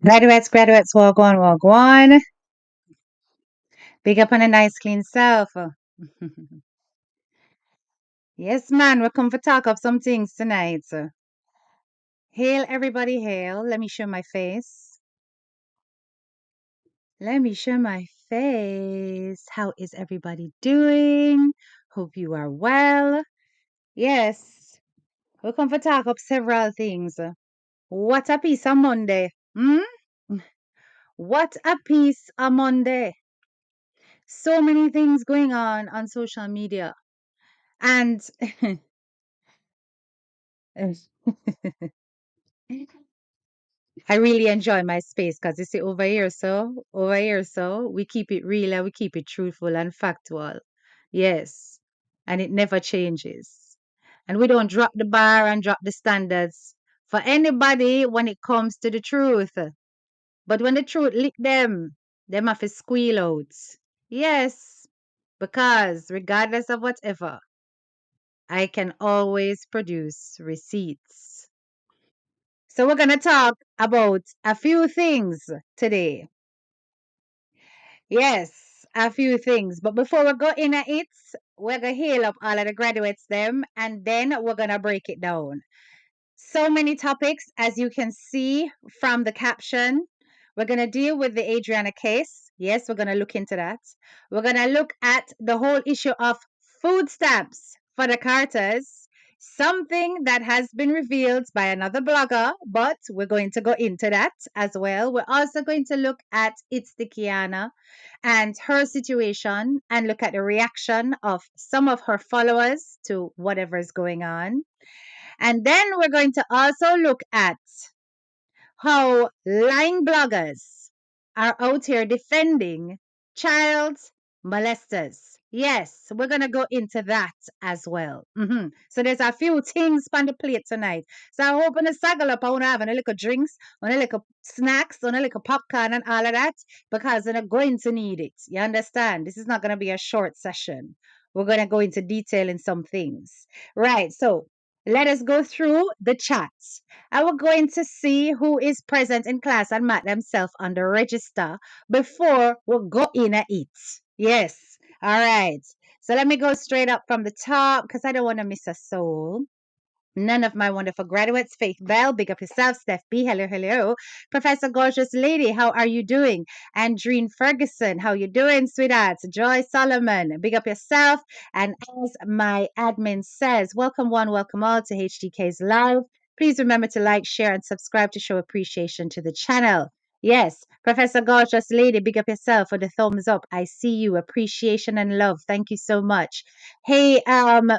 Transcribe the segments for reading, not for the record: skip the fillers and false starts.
Graduates, walk on, walk on. Big up on a nice clean self. Yes, man, we're come for talk of some things tonight. Hail, everybody, hail. Let me show my face. Let me show my face. How is everybody doing? Hope you are well. Yes, we're come for talk of several things. What a piece on Monday. Hmm? What a piece on Monday. So many things going on social media. And I really enjoy my space because you see over here, so we keep it real and we keep it truthful and factual. Yes. And it never changes. And we don't drop the bar and drop the standards for anybody when it comes to the truth. But when the truth lick them have to squeal out. Yes. Because regardless of whatever, I can always produce receipts. So we're going to talk about a few things today. Yes, a few things. But before we go in at it, we're going to heal up all of the graduates them and then we're going to break it down. So many topics, as you can see from the caption. We're going to deal with the Adriana case. Yes, we're going to look into that. We're going to look at the whole issue of food stamps for the Carters, something that has been revealed by another blogger, but we're going to go into that as well. We're also going to look at Itsthickiana and her situation and look at the reaction of some of her followers to whatever is going on. And then we're going to also look at how lying bloggers are out here defending child molesters. Yes, we're going to go into that as well. So there's a few things on the plate tonight. So I hope in the saddle up, I want to have a little drinks, a little snacks, a little popcorn and all of that because we're going to need it. You understand? This is not going to be a short session. We're going to go into detail in some things. Right. So let us go through the chats. And we're going to see who is present in class and mark themselves on the register before we go in and eat. Yes. All right. So let me go straight up from the top because I don't want to miss a soul. None of my wonderful graduates. Faith Bell, big up yourself. Steph B, hello, hello. Professor Gorgeous Lady, how are you doing? Andreen Ferguson, how you doing, sweetheart? Joy Solomon, big up yourself. And as my admin says, welcome one, welcome all to HDK's Live. Please remember to like, share, and subscribe to show appreciation to the channel. Yes, Professor Gorgeous Lady, big up yourself for the thumbs up. I see you. Appreciation and love. Thank you so much. Hey,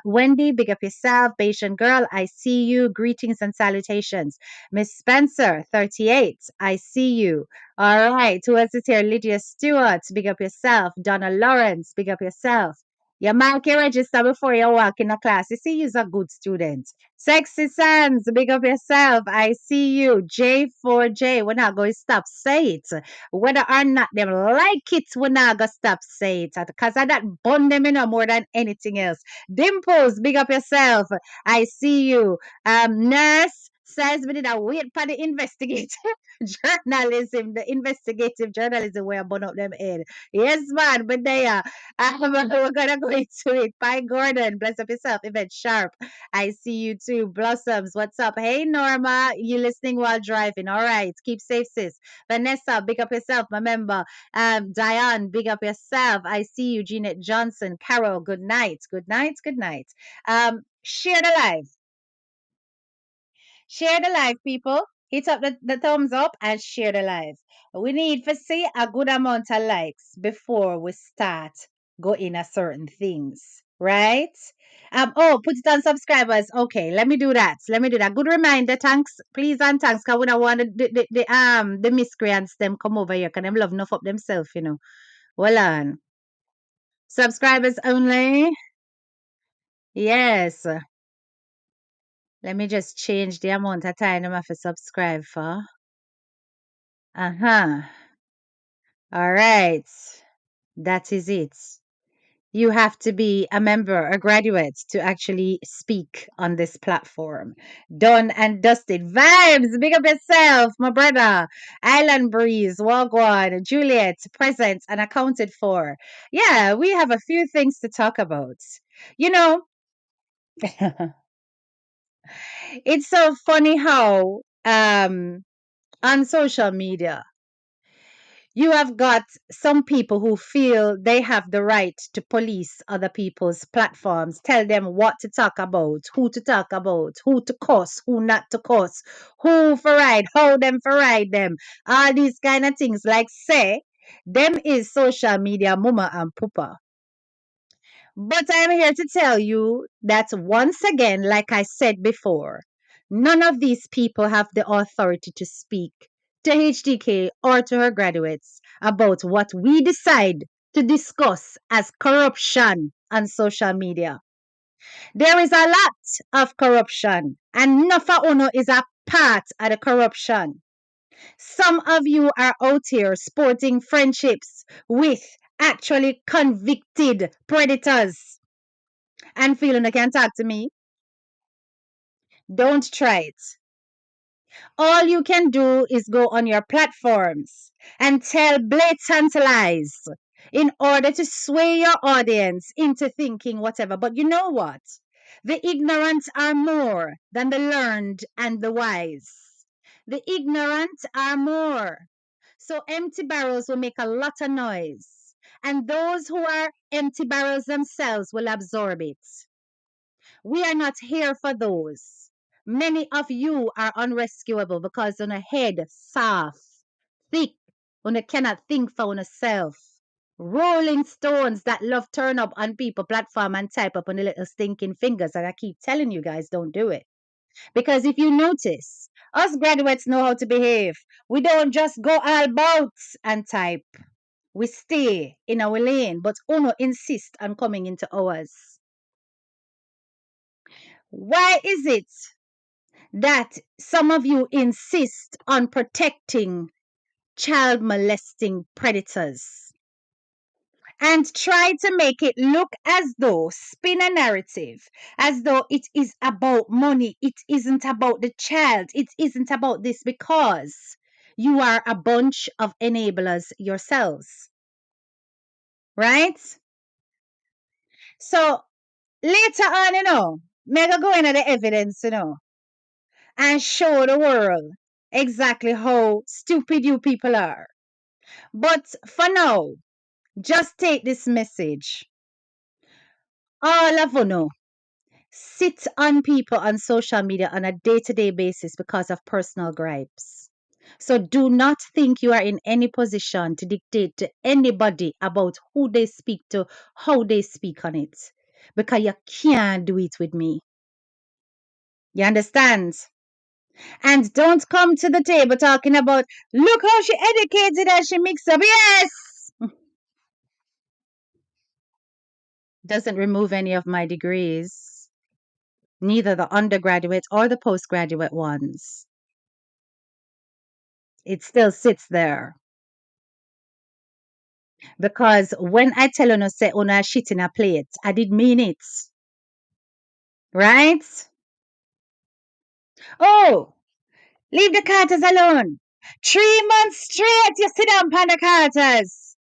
Wendy, big up yourself. Bayesian girl, I see you. Greetings and salutations. Miss Spencer, 38, I see you. All right, who else is here? Lydia Stewart, big up yourself. Donna Lawrence, big up yourself. You mark your register before you walk in a class. You see, you're a good student. Sexy Sans, big up yourself. I see you. J4J, we're not going to stop say it. Whether or not them like it, we're not going to stop say it. Because I that bond them in more than anything else. Dimples, big up yourself. I see you. Nurse says we did a wait for the investigative journalism, the investigative journalism where I burn up them head. Yes, man, but they are. We're gonna go into it. Bye, Gordon. Bless up yourself. Event Sharp. I see you too. Blossoms, what's up? Hey, Norma, you listening while driving? All right, keep safe, sis. Vanessa, big up yourself, my member. Diane, big up yourself. I see you. Jeanette Johnson, Carol, good night. Good night. Good night. Share the live. Share the live, people. Hit up the thumbs up and share the live. We need to see a good amount of likes before we start going at certain things, right? Oh, put it on subscribers. Okay, let me do that. Let me do that. Good reminder. Thanks, please and thanks. Cause we don't want the miscreants them come over here. Cause them love enough up themselves, you know. Well on. Subscribers only. Yes. Let me just change the amount of time I'm have to subscribe for. Uh-huh. All right. That is it. You have to be a member, a graduate to actually speak on this platform. Done and dusted. Vibes, big up yourself, my brother. Island Breeze, Wagwan, Juliet, present and accounted for. Yeah, we have a few things to talk about. You know, it's so funny how on social media you have got some people who feel they have the right to police other people's platforms, tell them what to talk about, who to cuss, who not to cuss, who for ride, how them for ride them, all these kind of things. Like say, them is social media mama and papa. But I'm here to tell you that once again, like I said before, none of these people have the authority to speak to HDK or to her graduates about what we decide to discuss as corruption on social media. There is a lot of corruption, and Nafa Uno is a part of the corruption. Some of you are out here sporting friendships with actually convicted predators and feeling they can talk to me. Don't try it. All you can do is go on your platforms and tell blatant lies in order to sway your audience into thinking whatever. But you know what? The ignorant are more than the learned and the wise. The ignorant are more. So empty barrels will make a lot of noise. And those who are empty barrels themselves will absorb it. We are not here for those. Many of you are unrescuable because on a head soft, thick, on a cannot think for yourself. Rolling stones that love turn up on people platform and type up on the little stinking fingers. And I keep telling you guys, don't do it. Because if you notice, us graduates know how to behave. We don't just go all about and type. We stay in our lane, but Uno insist on coming into ours. Why is it that some of you insist on protecting child molesting predators and try to make it look as though, spin a narrative, as though it is about money, it isn't about the child, it isn't about this because you are a bunch of enablers yourselves, right? So later on, mega go into the evidence, and show the world exactly how stupid you people are. But for now, just take this message. All of you know, sit on people on social media on a day to day basis because of personal gripes. So do not think you are in any position to dictate to anybody about who they speak to, how they speak on it, because you can't do it with me. You understand? And don't come to the table talking about, look how she educated and she mixed up. Yes! Doesn't remove any of my degrees, neither the undergraduate or the postgraduate ones. It still sits there. Because when I tell you say una shit in a plate, I did mean it. Right? Oh, leave the Carters alone. 3 months straight, you sit down on the Carters.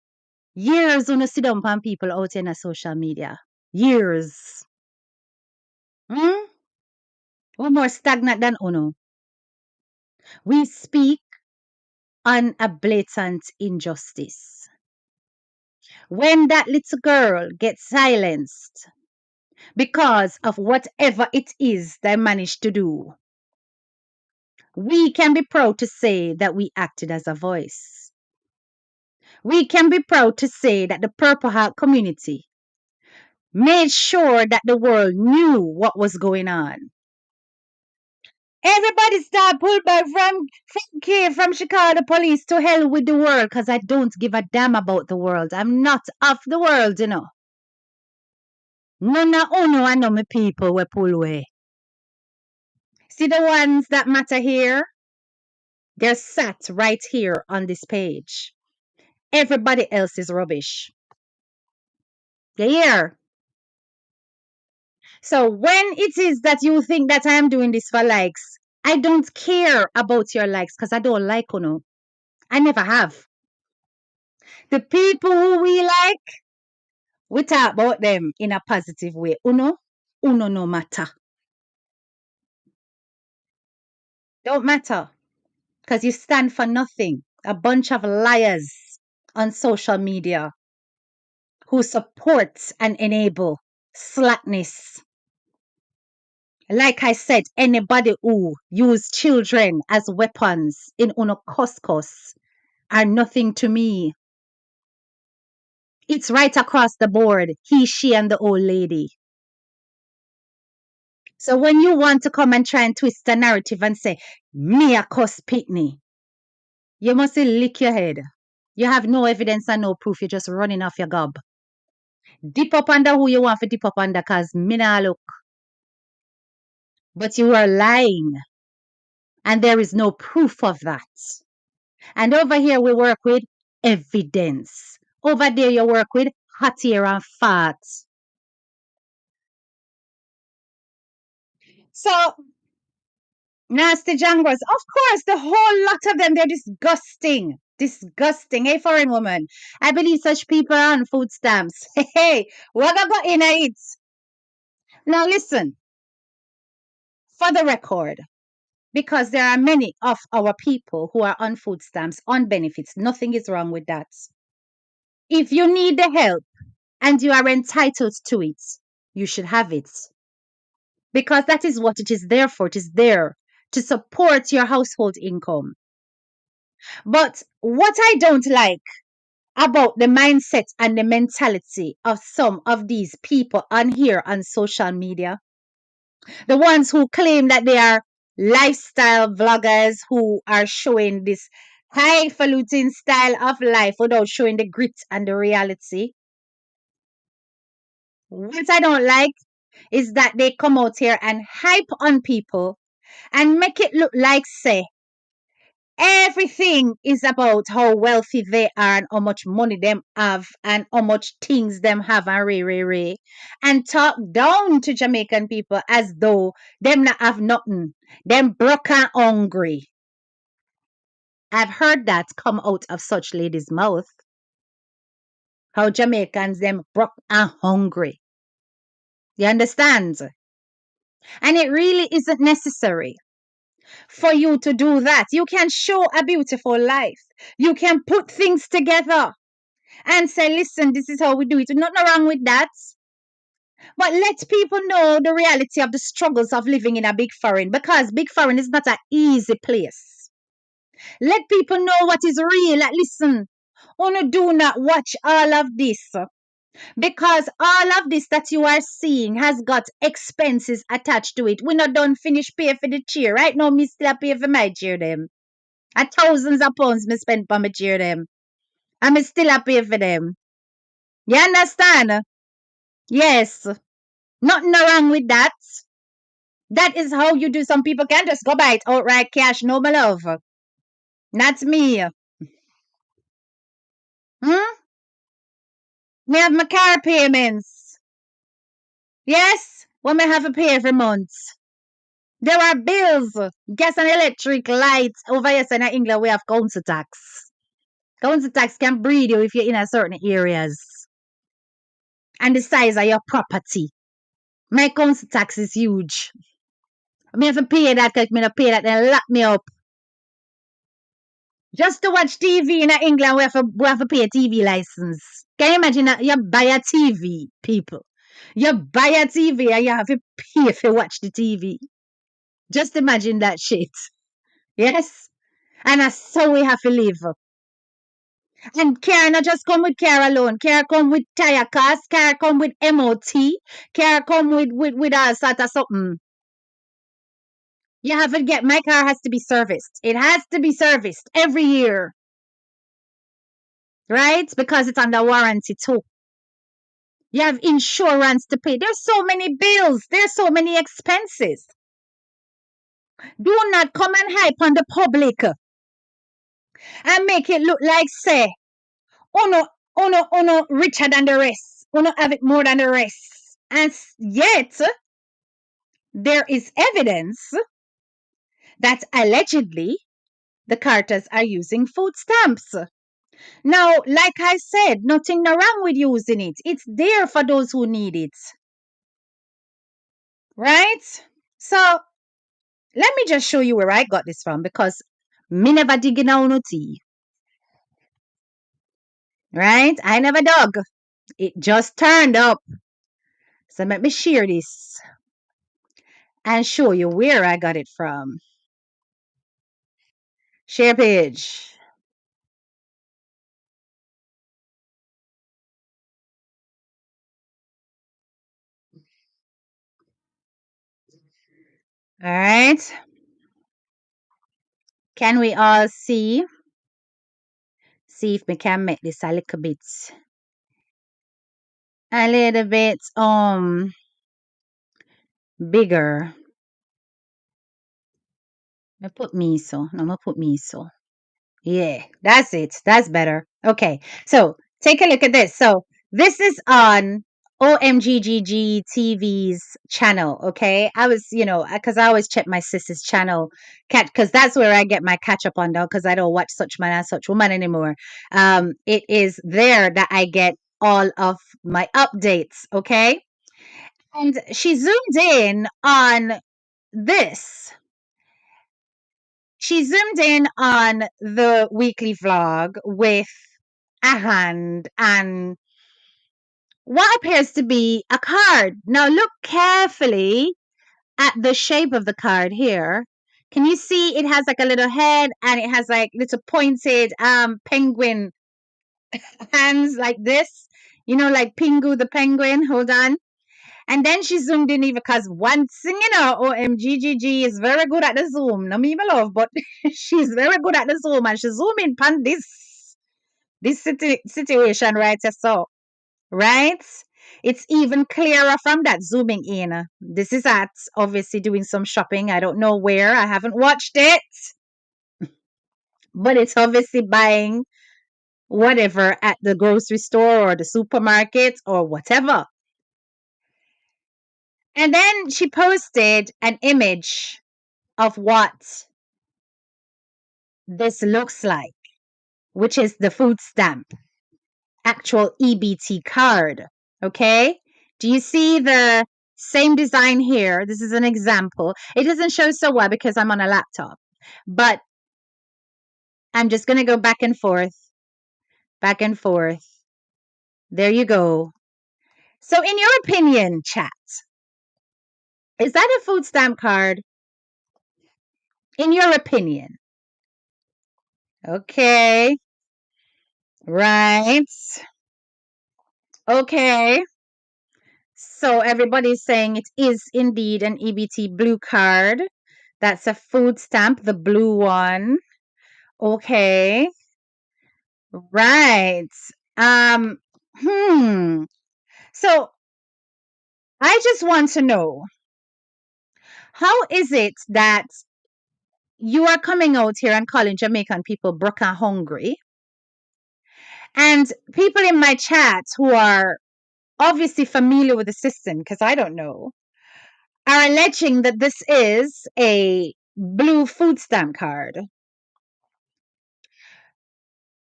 Years una sit down on people out in a social media. Years. Hmm? We're more stagnant than Uno. We speak on a blatant injustice. When that little girl gets silenced because of whatever it is they managed to do, we can be proud to say that we acted as a voice. We can be proud to say that the Purple Heart community made sure that the world knew what was going on. Everybody start pulled back from Chicago police to hell with the world because I don't give a damn about the world. I'm not of the world. None of uno I know me people we pull away. See the ones that matter here? They're sat right here on this page. Everybody else is rubbish. You hear? So when it is that you think that I am doing this for likes, I don't care about your likes because I don't like Uno. I never have. The people who we like, we talk about them in a positive way. Uno no matter. Don't matter because you stand for nothing. A bunch of liars on social media who support and enable slackness. Like I said, anybody who use children as weapons in Uno Coscos are nothing to me. It's right across the board. He, she, and the old lady. So when you want to come and try and twist the narrative and say, me a cuss Pitney, you must lick your head. You have no evidence and no proof. You're just running off your gob. Dip up under who you want to dip up under because me nah look. But you are lying. And there is no proof of that. And over here we work with evidence. Over there you work with hot air and fat. So, nasty janglers, of course, the whole lot of them, they're disgusting. Disgusting. Hey, foreign woman. I believe such people are on food stamps. Hey, what about in it? Now listen, for the record, because there are many of our people who are on food stamps, on benefits, nothing is wrong with that. If you need the help and you are entitled to it, you should have it. Because that is what it is there for. It is there to support your household income. But what I don't like about the mindset and the mentality of some of these people on here on social media, the ones who claim that they are lifestyle vloggers who are showing this highfalutin style of life without showing the grit and the reality. What I don't like is that they come out here and hype on people and make it look like, say, everything is about how wealthy they are and how much money them have and how much things them have and ray. And talk down to Jamaican people as though them not have nothing. Them broke and hungry. I've heard that come out of such ladies' mouth. How Jamaicans them broke and hungry. You understand? And it really isn't necessary for you to do that. You can show a beautiful life. You can put things together and say, listen, this is how we do it. Nothing wrong with that. But let people know the reality of the struggles of living in a big foreign because big foreign is not an easy place. Let people know what is real. Like, listen, do not watch all of this because all of this that you are seeing has got expenses attached to it. We're not done finish pay for the chair. Right now, me still pay for my chair them. Thousands of pounds me spend for my chair them. And me still pay for them. You understand? Yes. Nothing wrong with that. That is how you do. Some people can just go buy it outright cash. No, my love. Not me. Me have my car payments. Yes? What me have to pay every month. There are bills. Gas and electric, lights. Over here in England, we have council tax. Council tax can breed you if you're in a certain areas. And the size of your property. My council tax is huge. I have to pay that because me not pay that, then lock me up. Just to watch TV in England, we have to pay a TV license. Can you imagine that you buy a TV, people? You buy a TV and you have to pay if you watch the TV. Just imagine that shit. Yes? And that's how we have to live. And care not just come with care alone. Care come with tire cost. Care come with MOT. Care come with all sort of something. You have to get, my car has to be serviced. It has to be serviced every year. Right? Because it's under warranty too. You have insurance to pay. There's so many bills. There's so many expenses. Do not come and hype on the public and make it look like, say, oh no, richer than the rest. Uno have it more than the rest. And yet, there is evidence that allegedly the Carters are using food stamps. Now, like I said, nothing wrong with using it. It's there for those who need it. Right? So, let me just show you where I got this from because me never dig in no tea. Right? I never dug. It just turned up. So let me share this and show you where I got it from. Share page. All right. Can we all see? See if we can make this a little bit bigger. I put miso. No, I'm gonna put miso. Yeah, that's it. That's better. Okay, so take a look at this. So this is on OMGGG TV's channel. Okay, I was, because I always check my sister's channel, because that's where I get my catch up on now. Because I don't watch Such Man and Such Woman anymore. It is there that I get all of my updates. Okay, and she zoomed in on this. She zoomed in on the weekly vlog with a hand and what appears to be a card. Now, look carefully at the shape of the card here. Can you see it has like a little head and it has like little pointed penguin hands like this? Like Pingu the penguin. Hold on. And then she zoomed in even because one thing, OMGGG is very good at the zoom. No me my love, but she's very good at the zoom and she zoom in pan this situation right here. So, right? It's even clearer from that zooming in. This is at obviously doing some shopping. I don't know where. I haven't watched it. But it's obviously buying whatever at the grocery store or the supermarket or whatever. And then she posted an image of what this looks like, which is the food stamp, actual EBT card. Okay. Do you see the same design here? This is an example. It doesn't show so well because I'm on a laptop, but I'm just going to go back and forth, back and forth. There you go. So, in your opinion, chat, is that a food stamp card? In your opinion? Okay. Right. Okay. So everybody's saying it is indeed an EBT blue card. That's a food stamp, the blue one. Okay. Right. Um, hmm. So I just want to know, how is it that you are coming out here and calling Jamaican people broke and hungry? And people in my chat who are obviously familiar with the system, because I don't know, are alleging that this is a blue food stamp card.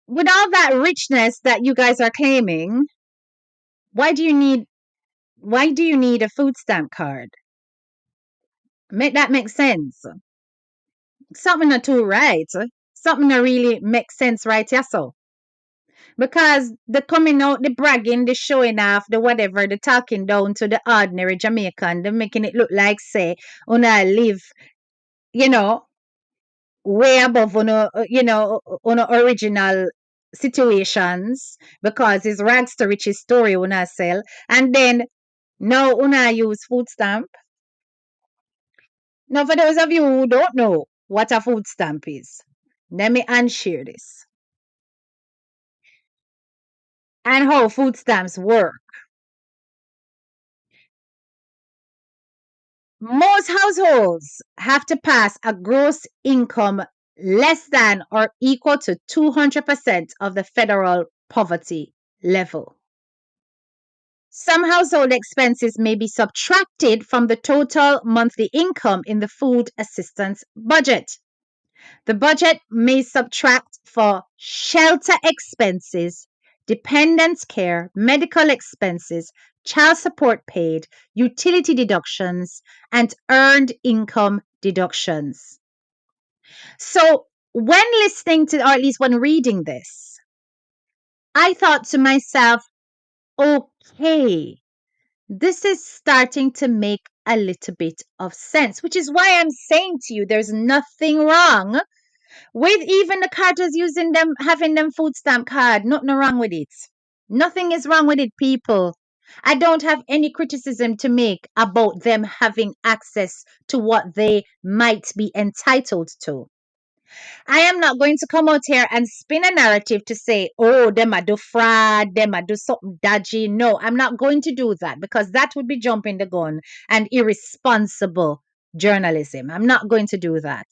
With all that richness that you guys are claiming, why do you need a food stamp card? Make that make sense. Something not too right. Something that really makes sense right here, so. Because the coming out, the bragging, the showing off, the whatever, the talking down to the ordinary Jamaican, the making it look like, say, una live, you know, way above on original situations because it's rags to riches story una sell. And then now una use food stamp. Now, for those of you who don't know what a food stamp is, let me unshare this and how food stamps work. Most households have to pass a gross income less than or equal to 200% of the federal poverty level. Some household expenses may be subtracted from the total monthly income in the food assistance budget. The budget may subtract for shelter expenses, dependents care, medical expenses, child support paid, utility deductions, and earned income deductions. So, when listening to, or at least when reading this, I thought to myself, okay, this is starting to make a little bit of sense, which is why I'm saying to you, there's nothing wrong with even the carters using them, having them food stamp card. Nothing wrong with it. Nothing is wrong with it, people. I don't have any criticism to make about them having access to what they might be entitled to. I am not going to come out here and spin a narrative to say, oh, them a do fraud, them a do something dodgy. No, I'm not going to do that because that would be jumping the gun and irresponsible journalism. I'm not going to do that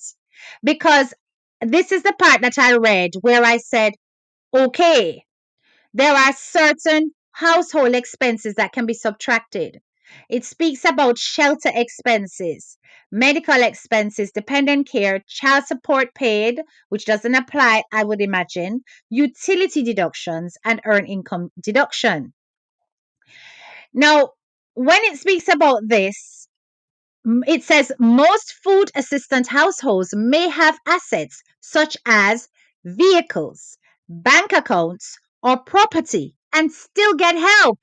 because this is the part that I read where I said, okay, there are certain household expenses that can be subtracted. It speaks about shelter expenses, medical expenses, dependent care, child support paid, which doesn't apply, I would imagine, utility deductions, and earned income deduction. Now, when it speaks about this, it says most food assistant households may have assets such as vehicles, bank accounts, or property and still get help.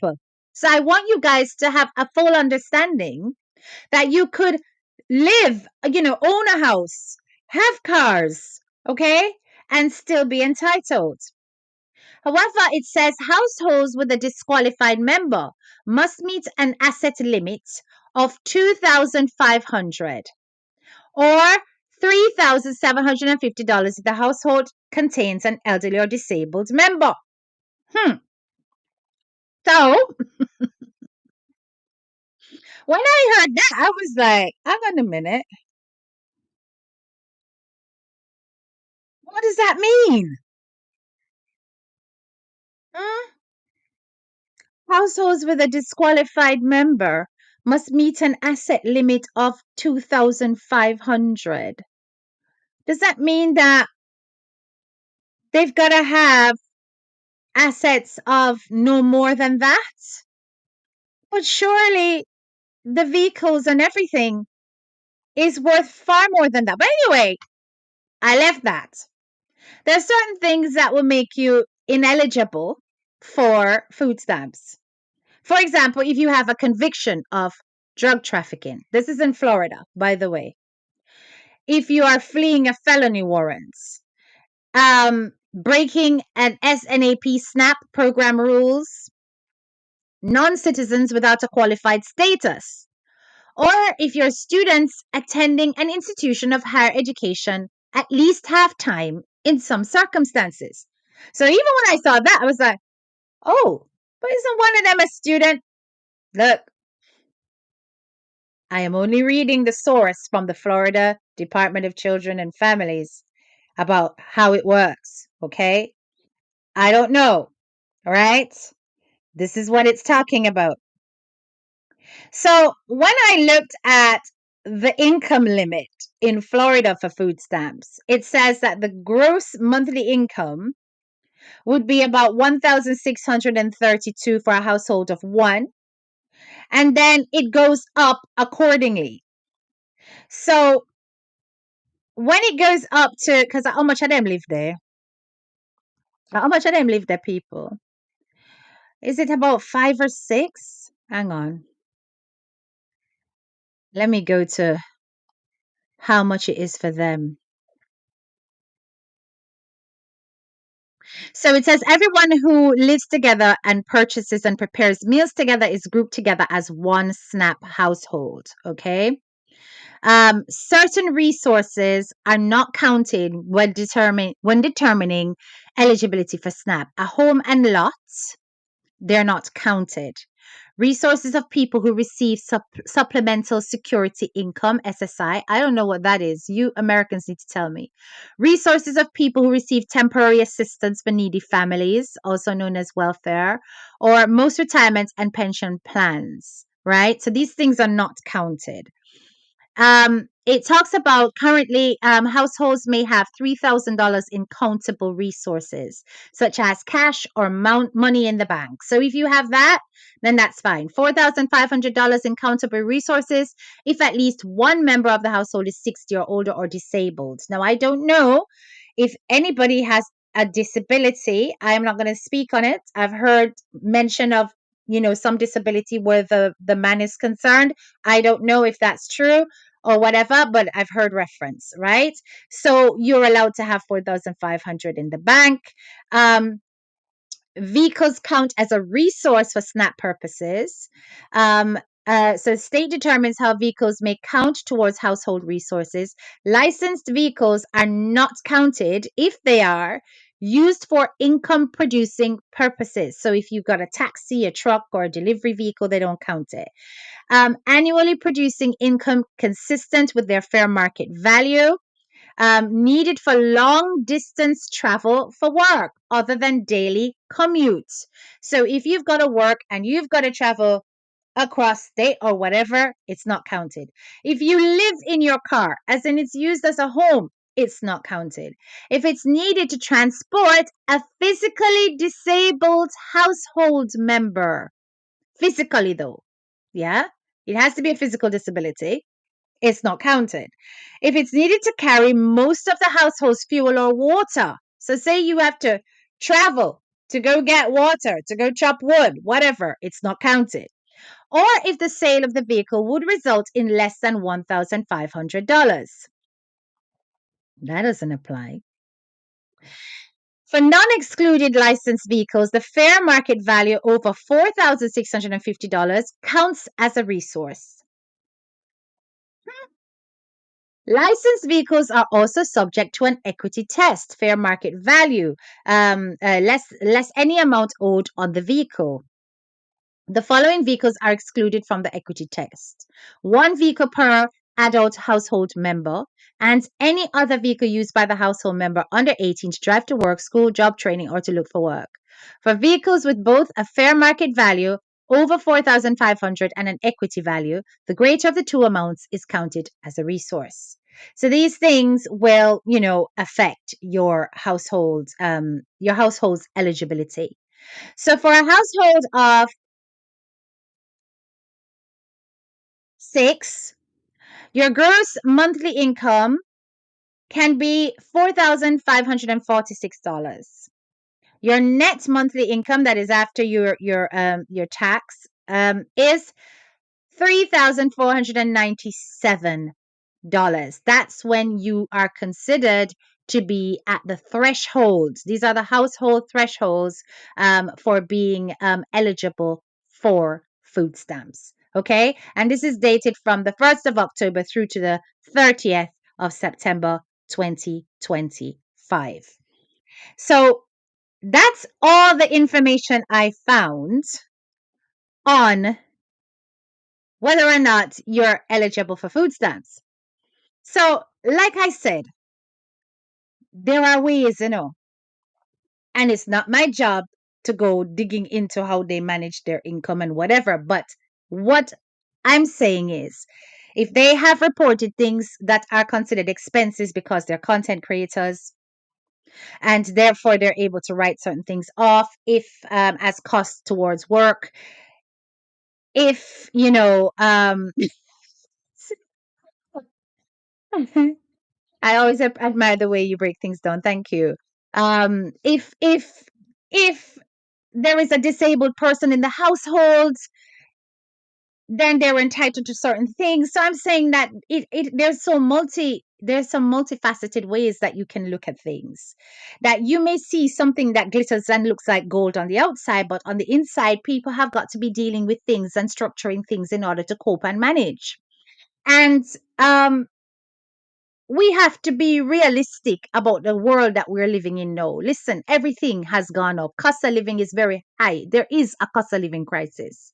So I want you guys to have a full understanding that you could live, own a house, have cars, okay, and still be entitled. However, it says households with a disqualified member must meet an asset limit of 2,500 or $3,750 if the household contains an elderly or disabled member. So when I heard that, I was like, hang on a minute. What does that mean? Hmm? Households with a disqualified member must meet an asset limit of 2,500. Does that mean that they've got to have assets of no more than that? But surely the vehicles and everything is worth far more than that. But anyway, I left that. There are certain things that will make you ineligible for food stamps. For example, if you have a conviction of drug trafficking, this is in Florida, by the way. If you are fleeing a felony warrant, breaking an SNAP SNAP program rules, non-citizens without a qualified status, or if you're students attending an institution of higher education at least half time in some circumstances. So even when I saw that, I was like, oh, but isn't one of them a student? Look, I am only reading the source from the Florida Department of Children and Families about how it works, okay? I don't know, all right? This is what it's talking about. So when I looked at the income limit in Florida for food stamps, it says that the gross monthly income would be about 1,632 for a household of one, and then it goes up accordingly. So when it goes up to, because how much of them live there? How much of them live there, people? Is it about 5 or 6? Hang on. Let me go to how much it is for them. So it says everyone who lives together and purchases and prepares meals together is grouped together as one SNAP household. Okay. Certain resources are not counted when determining eligibility for SNAP. A home and lot, they're not counted. Resources of people who receive supplemental security income, SSI. I don't know what that is. You Americans need to tell me. Resources of people who receive temporary assistance for needy families, also known as welfare, or most retirement and pension plans, right? So these things are not counted. It talks about currently households may have $3,000 in countable resources, such as cash or money in the bank. So if you have that, then that's fine. $4,500 in countable resources if at least one member of the household is 60 or older or disabled. Now, I don't know if anybody has a disability. I'm not going to speak on it. I've heard mention of some disability where the man is concerned. I don't know if that's true or whatever, but I've heard reference, right? So you're allowed to have 4,500 in the bank. Vehicles count as a resource for SNAP purposes. So state determines how vehicles may count towards household resources. Licensed vehicles are not counted if they are used for income producing purposes. So if you've got a taxi, a truck, or a delivery vehicle, they don't count it. Annually producing income consistent with their fair market value. Needed for long distance travel for work other than daily commutes. So if you've got to work and you've got to travel across state or whatever, it's not counted. If you live in your car, as in it's used as a home, it's not counted. If it's needed to transport a physically disabled household member, physically though, yeah, it has to be a physical disability, it's not counted. If it's needed to carry most of the household's fuel or water, so say you have to travel to go get water, to go chop wood, whatever, it's not counted. Or if the sale of the vehicle would result in less than $1,500. That doesn't apply. For non-excluded licensed vehicles, the fair market value over $4,650 counts as a resource. Licensed vehicles are also subject to an equity test, fair market value, less any amount owed on the vehicle. The following vehicles are excluded from the equity test: one vehicle per adult household member, and any other vehicle used by the household member under 18 to drive to work, school, job training, or to look for work. For vehicles with both a fair market value over 4,500 and an equity value, the greater of the two amounts is counted as a resource. So these things will, affect your household's eligibility. So for a household of 6, your gross monthly income can be $4,546. Your net monthly income, that is after your tax, is $3,497. That's when you are considered to be at the thresholds. These are the household thresholds for being eligible for food stamps. Okay, and this is dated from the 1st of October through to the 30th of September 2025. So that's all the information I found on whether or not you're eligible for food stamps. So, like I said, there are ways, and it's not my job to go digging into how they manage their income and whatever. But what I'm saying is, if they have reported things that are considered expenses because they're content creators, and therefore they're able to write certain things off if as costs towards work, if I always admire the way you break things down. Thank you. If there is a disabled person in the household, then they're entitled to certain things. So I'm saying that there's some multifaceted ways that you can look at things. That you may see something that glitters and looks like gold on the outside, but on the inside, people have got to be dealing with things and structuring things in order to cope and manage. And we have to be realistic about the world that we're living in now. Listen, everything has gone up. Cost of living is very high. There is a cost of living crisis.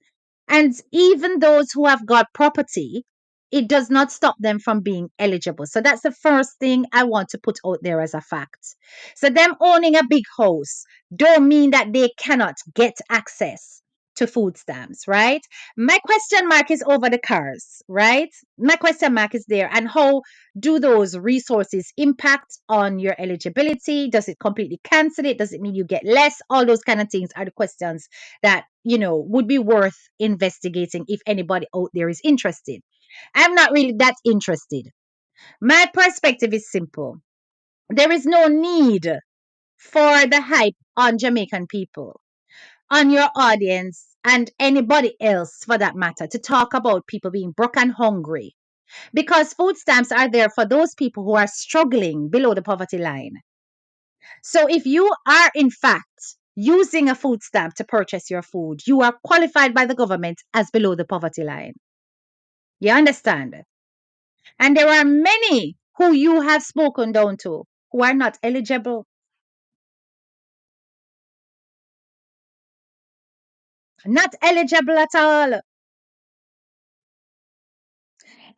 And even those who have got property, it does not stop them from being eligible. So that's the first thing I want to put out there as a fact. So them owning a big house don't mean that they cannot get access to food stamps, right? My question mark is over the cars, right? My question mark is there. And how do those resources impact on your eligibility? Does it completely cancel it? Does it mean you get less? All those kind of things are the questions that, would be worth investigating if anybody out there is interested. I'm not really that interested. My perspective is simple. There is no need for the hype on Jamaican people, on your audience, and anybody else for that matter, to talk about people being broke and hungry, because food stamps are there for those people who are struggling below the poverty line. So if you are in fact using a food stamp to purchase your food, you are qualified by the government as below the poverty line. You understand? And there are many who you have spoken down to who are not eligible, not eligible at all.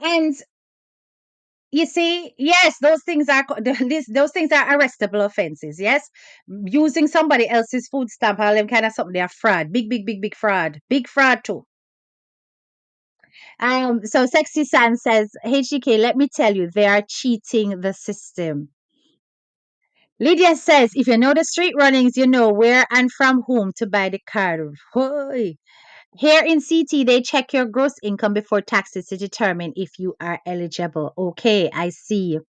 And you see, yes, those things are arrestable offenses. Yes, using somebody else's food stamp, all them kind of something, they are fraud, big fraud, big fraud too. So Sexy San says, HDK, let me tell you, they are cheating the system. Lydia says, if you know the street runnings, you know where and from whom to buy the card. Hoy. Here in CT, they check your gross income before taxes to determine if you are eligible. Okay, I see.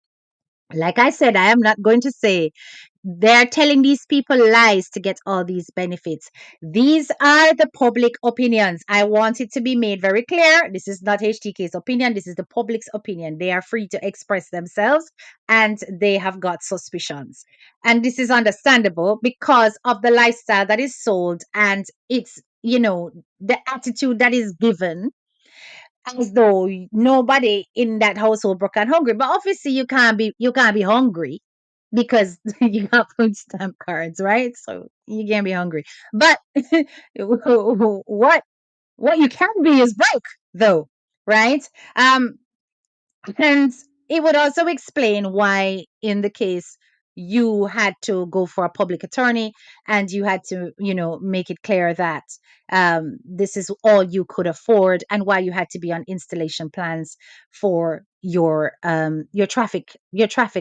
Like I said, I am not going to say they're telling these people lies to get all these benefits. These are the public opinions. I want it to be made very clear. This is not HTK's opinion. This is the public's opinion. They are free to express themselves and they have got suspicions. And this is understandable because of the lifestyle that is sold and it's, the attitude that is given as though nobody in that household broke and hungry. But obviously you can't be hungry because you got food stamp cards, right? So you can't be hungry. But what you can be is broke though, right? Um and it would also explain why, in the case, you had to go for a public attorney and you had to, make it clear that this is all you could afford, and why you had to be on installation plans for your traffic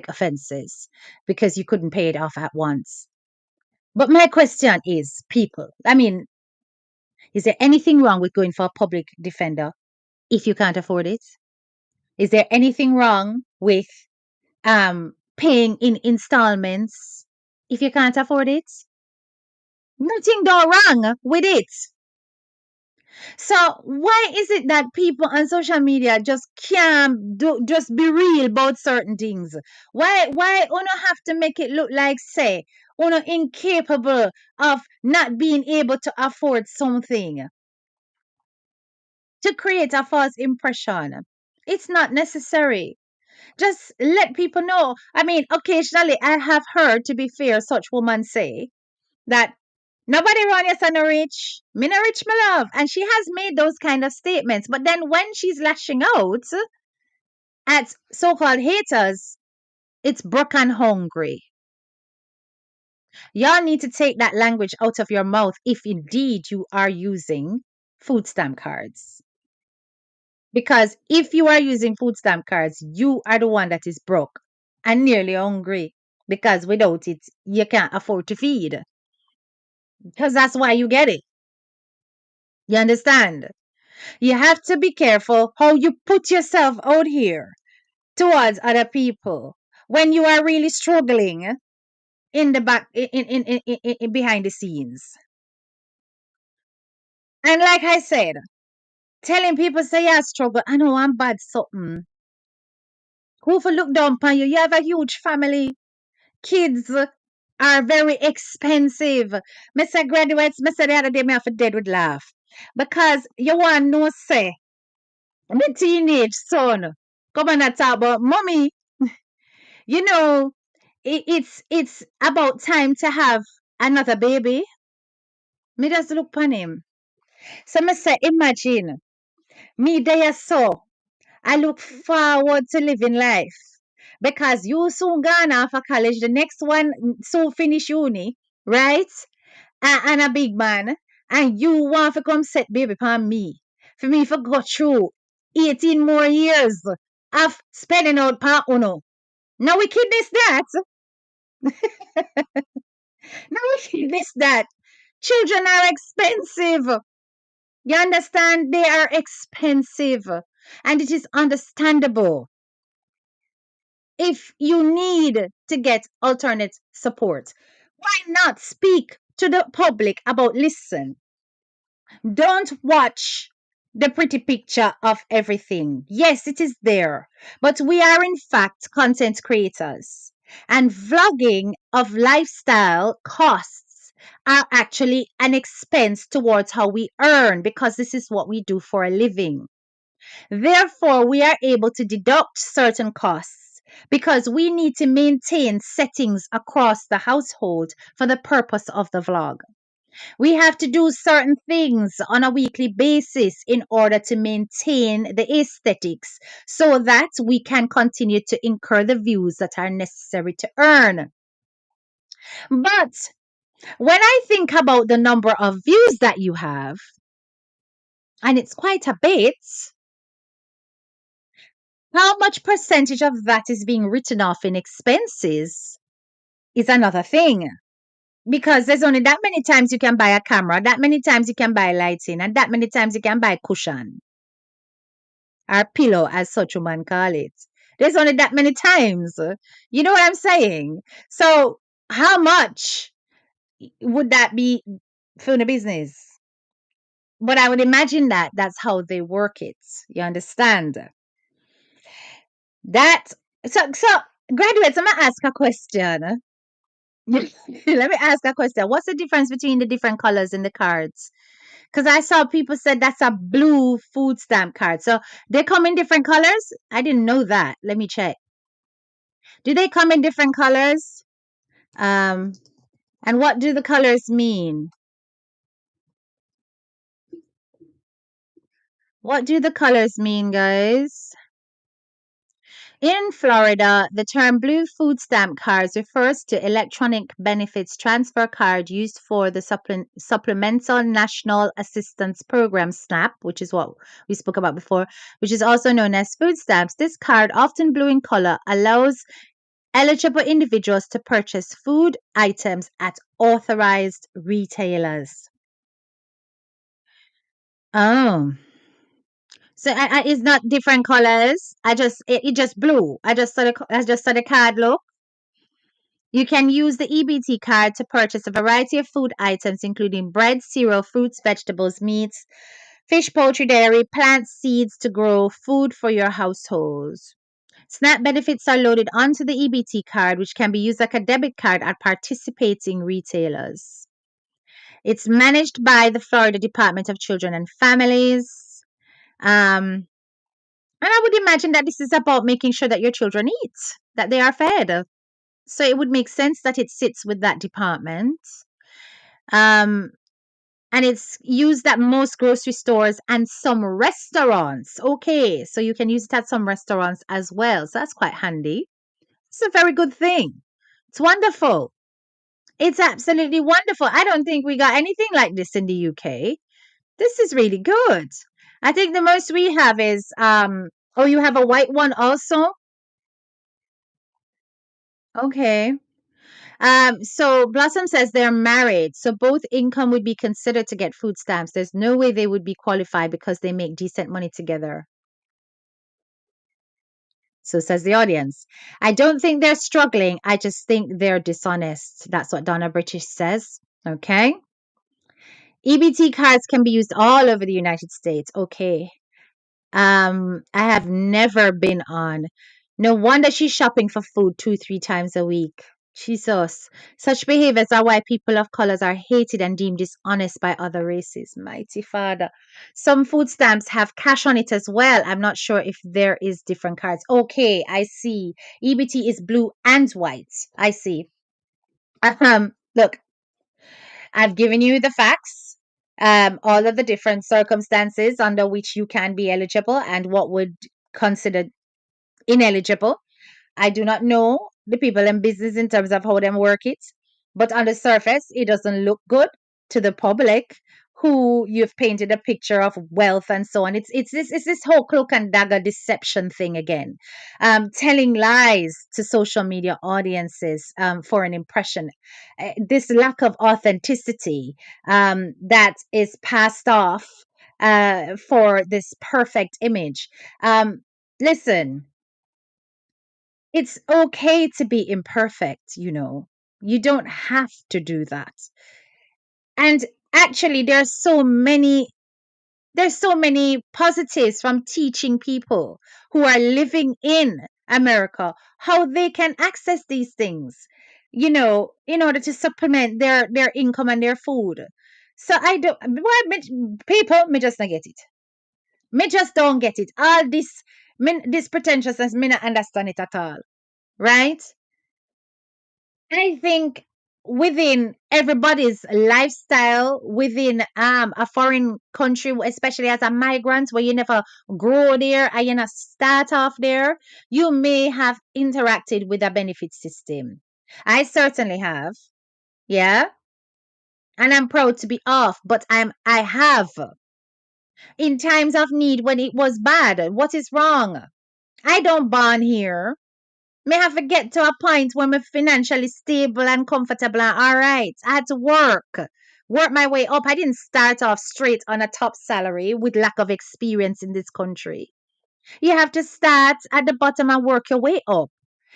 offenses because you couldn't pay it off at once. But my question is, people, I mean, is there anything wrong with going for a public defender if you can't afford it? Is there anything wrong with paying in installments if you can't afford it? Nothing go wrong with it. So why is it that people on social media just can't just be real about certain things? Why uno have to make it look like, say, uno incapable of not being able to afford something to create a false impression? It's not necessary. Just let people know. I mean, occasionally I have heard, to be fair, such women say that nobody run yes and no rich. Me no rich, my love. And she has made those kind of statements. But then when she's lashing out at so-called haters, it's broke and hungry. Y'all need to take that language out of your mouth if indeed you are using food stamp cards. Because if you are using food stamp cards, you are the one that is broke and nearly hungry. Because without it, you can't afford to feed. Because that's why you get it. You understand? You have to be careful how you put yourself out here towards other people when you are really struggling in the back, in behind the scenes. And like I said, telling people say yeah, struggle, I know I'm bad something. Who for look down upon you? You have a huge family. Kids are very expensive. Mr. Graduates, Mr. The other day, me have to dead with laugh. Because you want no say. My teenage son come on and talk about mommy. You know, it's about time to have another baby. Me just look upon him. So I say, imagine me there so I look forward to living life because you soon gone off of college, the next one soon finish uni, right? And a big man, and you want to come set baby upon me. For me to go through 18 more years of spending out pa uno. No wickedness that. No wickedness that. Children are expensive. You understand? They are expensive. And it is understandable if you need to get alternate support. Why not speak to the public about listen? Don't watch the pretty picture of everything. Yes, it is there, but we are in fact content creators. And vlogging of lifestyle costs are actually an expense towards how we earn because this is what we do for a living. Therefore, we are able to deduct certain costs because we need to maintain settings across the household for the purpose of the vlog. We have to do certain things on a weekly basis in order to maintain the aesthetics so that we can continue to incur the views that are necessary to earn. But when I think about the number of views that you have, and it's quite a bit, how much percentage of that is being written off in expenses is another thing. Because there's only that many times you can buy a camera, that many times you can buy lighting, and that many times you can buy cushion or pillow, as such women call it. There's only that many times. You know what I'm saying? So, how much would that be for the business? But I would imagine that that's how they work it. You understand? That so graduates, I'm gonna ask a question. Let me ask a question. What's the difference between the different colors in the cards? Because I saw people said that's a blue food stamp card. So they come in different colors? I didn't know that. Let me check. Do they come in different colors? Um, and what do the colors mean? What do the colors mean, guys? In Florida, the term blue food stamp cards refers to electronic benefits transfer card used for the Supplemental National Assistance Program SNAP, which is what we spoke about before, which is also known as food stamps. This card, often blue in color, allows eligible individuals to purchase food items at authorized retailers. Oh. So it's not different colors. It just blue. I just saw the card look. You can use the EBT card to purchase a variety of food items, including bread, cereal, fruits, vegetables, meats, fish, poultry, dairy, plants, seeds to grow food for your households. SNAP benefits are loaded onto the EBT card, which can be used like a debit card at participating retailers. It's managed by the Florida Department of Children and Families. And I would imagine that this is about making sure that your children eat, that they are fed. So it would make sense that it sits with that department. Um, and it's used at most grocery stores and some restaurants. Okay, so you can use it at some restaurants as well. So that's quite handy. It's a very good thing. It's wonderful. It's absolutely wonderful. I don't think we got anything like this in the UK. This is really good. I think the most we have is oh, you have a white one also? Okay. So Blossom says they're married, so both income would be considered to get food stamps. There's no way they would be qualified because they make decent money together. So says the audience. I don't think they're struggling. I just think they're dishonest. That's what Donna British says. Okay. EBT cards can be used all over the United States. Okay. I have never been on. No wonder she's shopping for food 2, 3 times a week. Jesus. Such behaviors are why people of colors are hated and deemed dishonest by other races. Mighty Father. Some food stamps have cash on it as well. I'm not sure if there is different cards. Okay, I see. EBT is blue and white. I see. Look, I've given you the facts. all of the different circumstances under which you can be eligible and what would consider ineligible. I do not know the people in business in terms of how them work it, but on the surface, it doesn't look good to the public who you've painted a picture of wealth and so on. It's this whole cloak and dagger deception thing again, telling lies to social media audiences for an impression. This lack of authenticity that is passed off for this perfect image. Listen, it's okay to be imperfect, you know. You don't have to do that. And actually there's so many positives from teaching people who are living in America how they can access these things, you know, in order to supplement their income and their food. So I don't why people me just not get it. Me just don't get it. All this pretentiousness, me not understand it at all. Right? I think within everybody's lifestyle, within a foreign country, especially as a migrant, where you never grow there and you not start off there, you may have interacted with a benefit system. I certainly have, yeah, and I'm proud to be off, but I have in times of need when it was bad. What is wrong? I don't born here. May have to get to a point where I'm financially stable and comfortable and all right. I had to work my way up. I didn't start off straight on a top salary with lack of experience in this country. You have to start at the bottom and work your way up.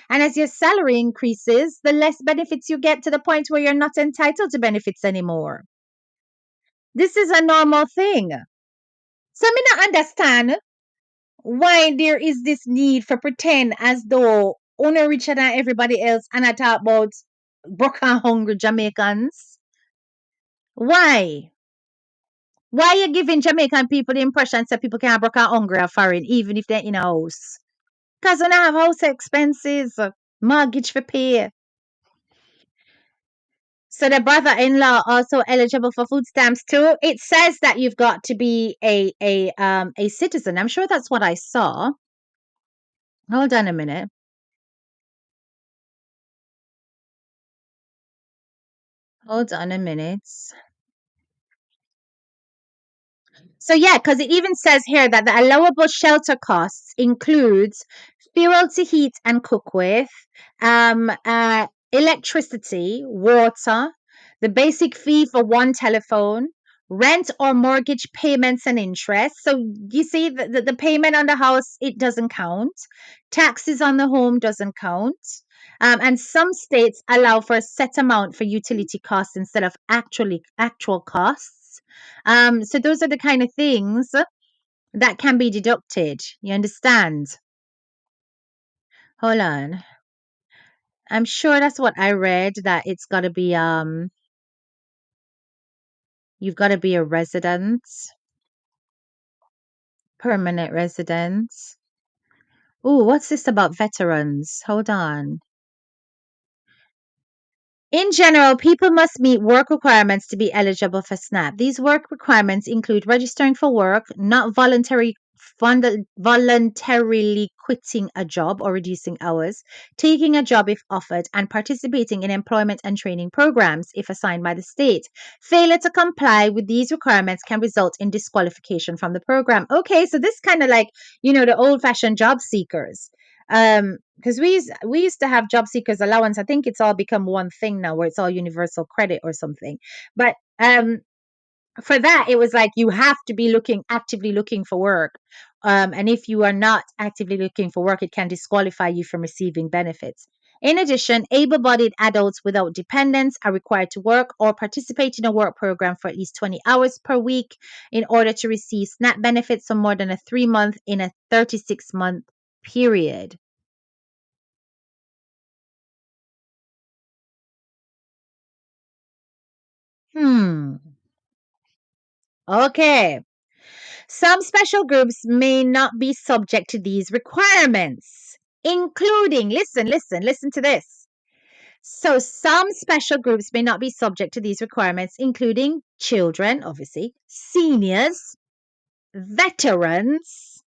And as your salary increases, the less benefits you get to the point where you're not entitled to benefits anymore. This is a normal thing. So I may not understand why there is this need for pretend as though owner richer than everybody else and I talk about broke and hungry Jamaicans. Why? Why are you giving Jamaican people the impression that people can broke and hungry or foreign even if they're in a house? Because when I have house expenses, mortgage for pay. So the brother-in-law also eligible for food stamps too. It says that you've got to be a citizen. I'm sure that's what I saw. Hold on a minute. Hold on a minute. So yeah, because it even says here that the allowable shelter costs includes fuel to heat and cook with, electricity, water, the basic fee for one telephone, rent or mortgage payments and interest. So you see the payment on the house, it doesn't count. Taxes on the home doesn't count. And some states allow for a set amount for utility costs instead of actual costs. So those are the kind of things that can be deducted. You understand? Hold on. I'm sure that's what I read that it's got to be you've got to be a resident, permanent resident. Oh, what's this about veterans? Hold on. In general, people must meet work requirements to be eligible for SNAP. These work requirements include registering for work, not voluntarily quitting a job or reducing hours, taking a job if offered, and participating in employment and training programs if assigned by the state. Failure to comply with these requirements can result in disqualification from the program. Okay, so this kind of like, the old-fashioned job seekers. Because we used to have job seekers allowance. I think it's all become one thing now where it's all universal credit or something. But for that it was like you have to be actively looking for work. And if you are not actively looking for work, it can disqualify you from receiving benefits. In addition, able-bodied adults without dependents are required to work or participate in a work program for at least 20 hours per week in order to receive SNAP benefits for more than a 3-month in a 36-month period. Hmm. Okay. Some special groups may not be subject to these requirements, including, listen to this, So some special groups may not be subject to these requirements, including children, obviously, seniors, veterans,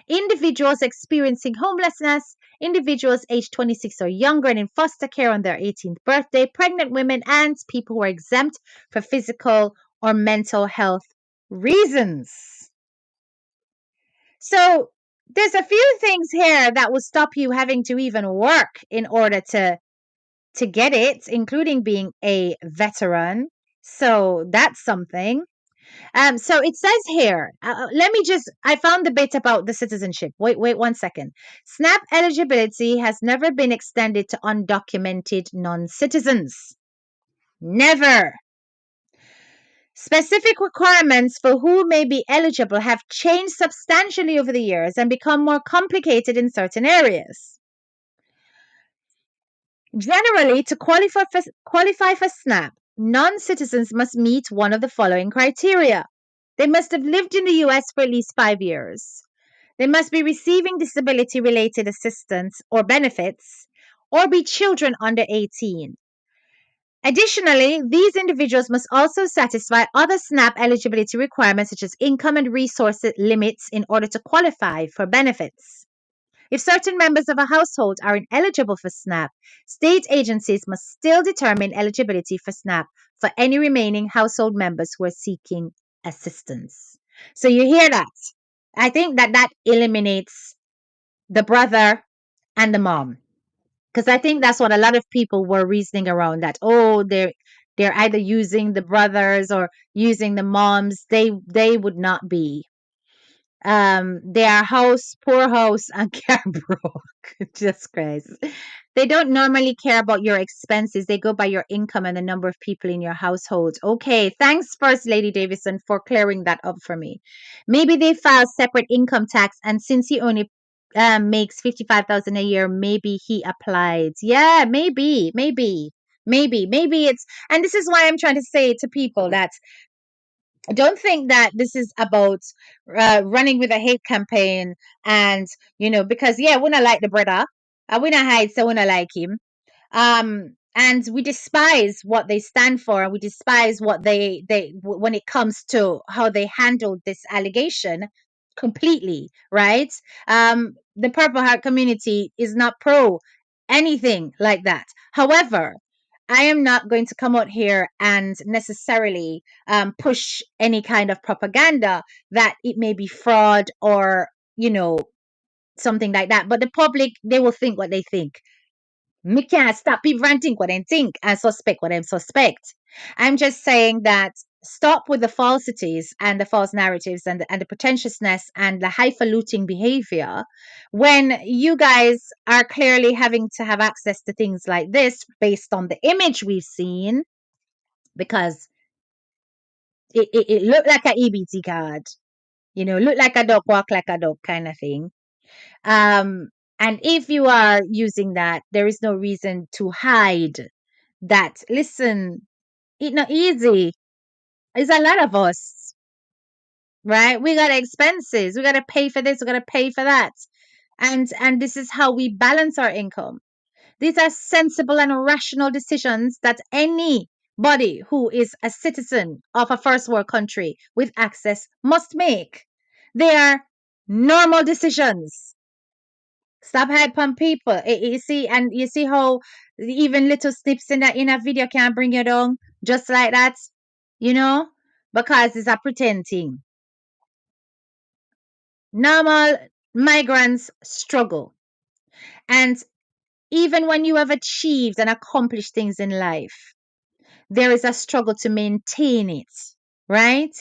individuals experiencing homelessness, individuals aged 26 or younger and in foster care on their 18th birthday, pregnant women, and people who are exempt for physical or mental health reasons. So there's a few things here that will stop you having to even work in order to get it, including being a veteran. So that's something. So it says here, let me just, I found the bit about the citizenship. Wait 1 second. SNAP eligibility has never been extended to undocumented non-citizens. Never. Specific requirements for who may be eligible have changed substantially over the years and become more complicated in certain areas. Generally, to qualify for SNAP, non-citizens must meet one of the following criteria. They must have lived in the U.S. for at least 5 years. They must be receiving disability-related assistance or benefits, or be children under 18. Additionally, these individuals must also satisfy other SNAP eligibility requirements such as income and resource limits in order to qualify for benefits. If certain members of a household are ineligible for SNAP, state agencies must still determine eligibility for SNAP for any remaining household members who are seeking assistance. So you hear that? I think that eliminates the brother and the mom, because I think that's what a lot of people were reasoning around, that they're either using the brothers or using the moms. They would not be. They are poor house and care broke. Just Christ. They don't normally care about your expenses. They go by your income and the number of people in your household. Okay, thanks, First Lady Davison, for clearing that up for me. Maybe they file separate income tax, and since he only makes 55,000 a year, maybe he applied. Yeah, maybe it's. And this is why I'm trying to say to people that don't think that this is about running with a hate campaign, and because yeah, when I like the brother, I when I hide, so when I like him, and we despise what they stand for, and we despise what when it comes to how they handled this allegation completely, right? The Purple Heart community is not pro anything like that. However, I am not going to come out here and necessarily push any kind of propaganda that it may be fraud or something like that. But the public, they will think what they think. Me can't stop people from think what they think and suspect what they suspect. I'm just saying that stop with the falsities and the false narratives and the pretentiousness and the highfalutin behavior when you guys are clearly having to have access to things like this based on the image we've seen, because it looked like an EBT card, look like a dog, walk like a dog kind of thing. And if you are using that, there is no reason to hide that. Listen, it's not easy. It's a lot of us, right? We got expenses. We got to pay for this. We got to pay for that. And this is how we balance our income. These are sensible and rational decisions that anybody who is a citizen of a first world country with access must make. They are normal decisions. Stop hype on people. You see, and you see how even little snips in a video can bring you down just like that, because it's a pretending. Normal migrants struggle, and even when you have achieved and accomplished things in life, there is a struggle to maintain it, right?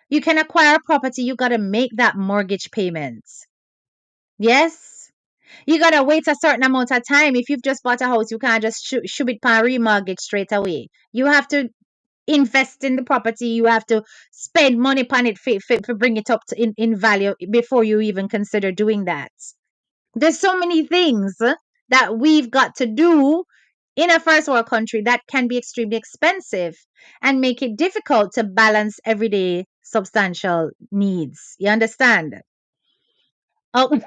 You can acquire a property, you got to make that mortgage payment. Yes? You got to wait a certain amount of time. If you've just bought a house, you can't just shove it on remortgage straight away. You have to invest in the property. You have to spend money upon it for bring it up in value before you even consider doing that. There's so many things that we've got to do in a first world country that can be extremely expensive and make it difficult to balance everyday substantial needs. You understand? Oh,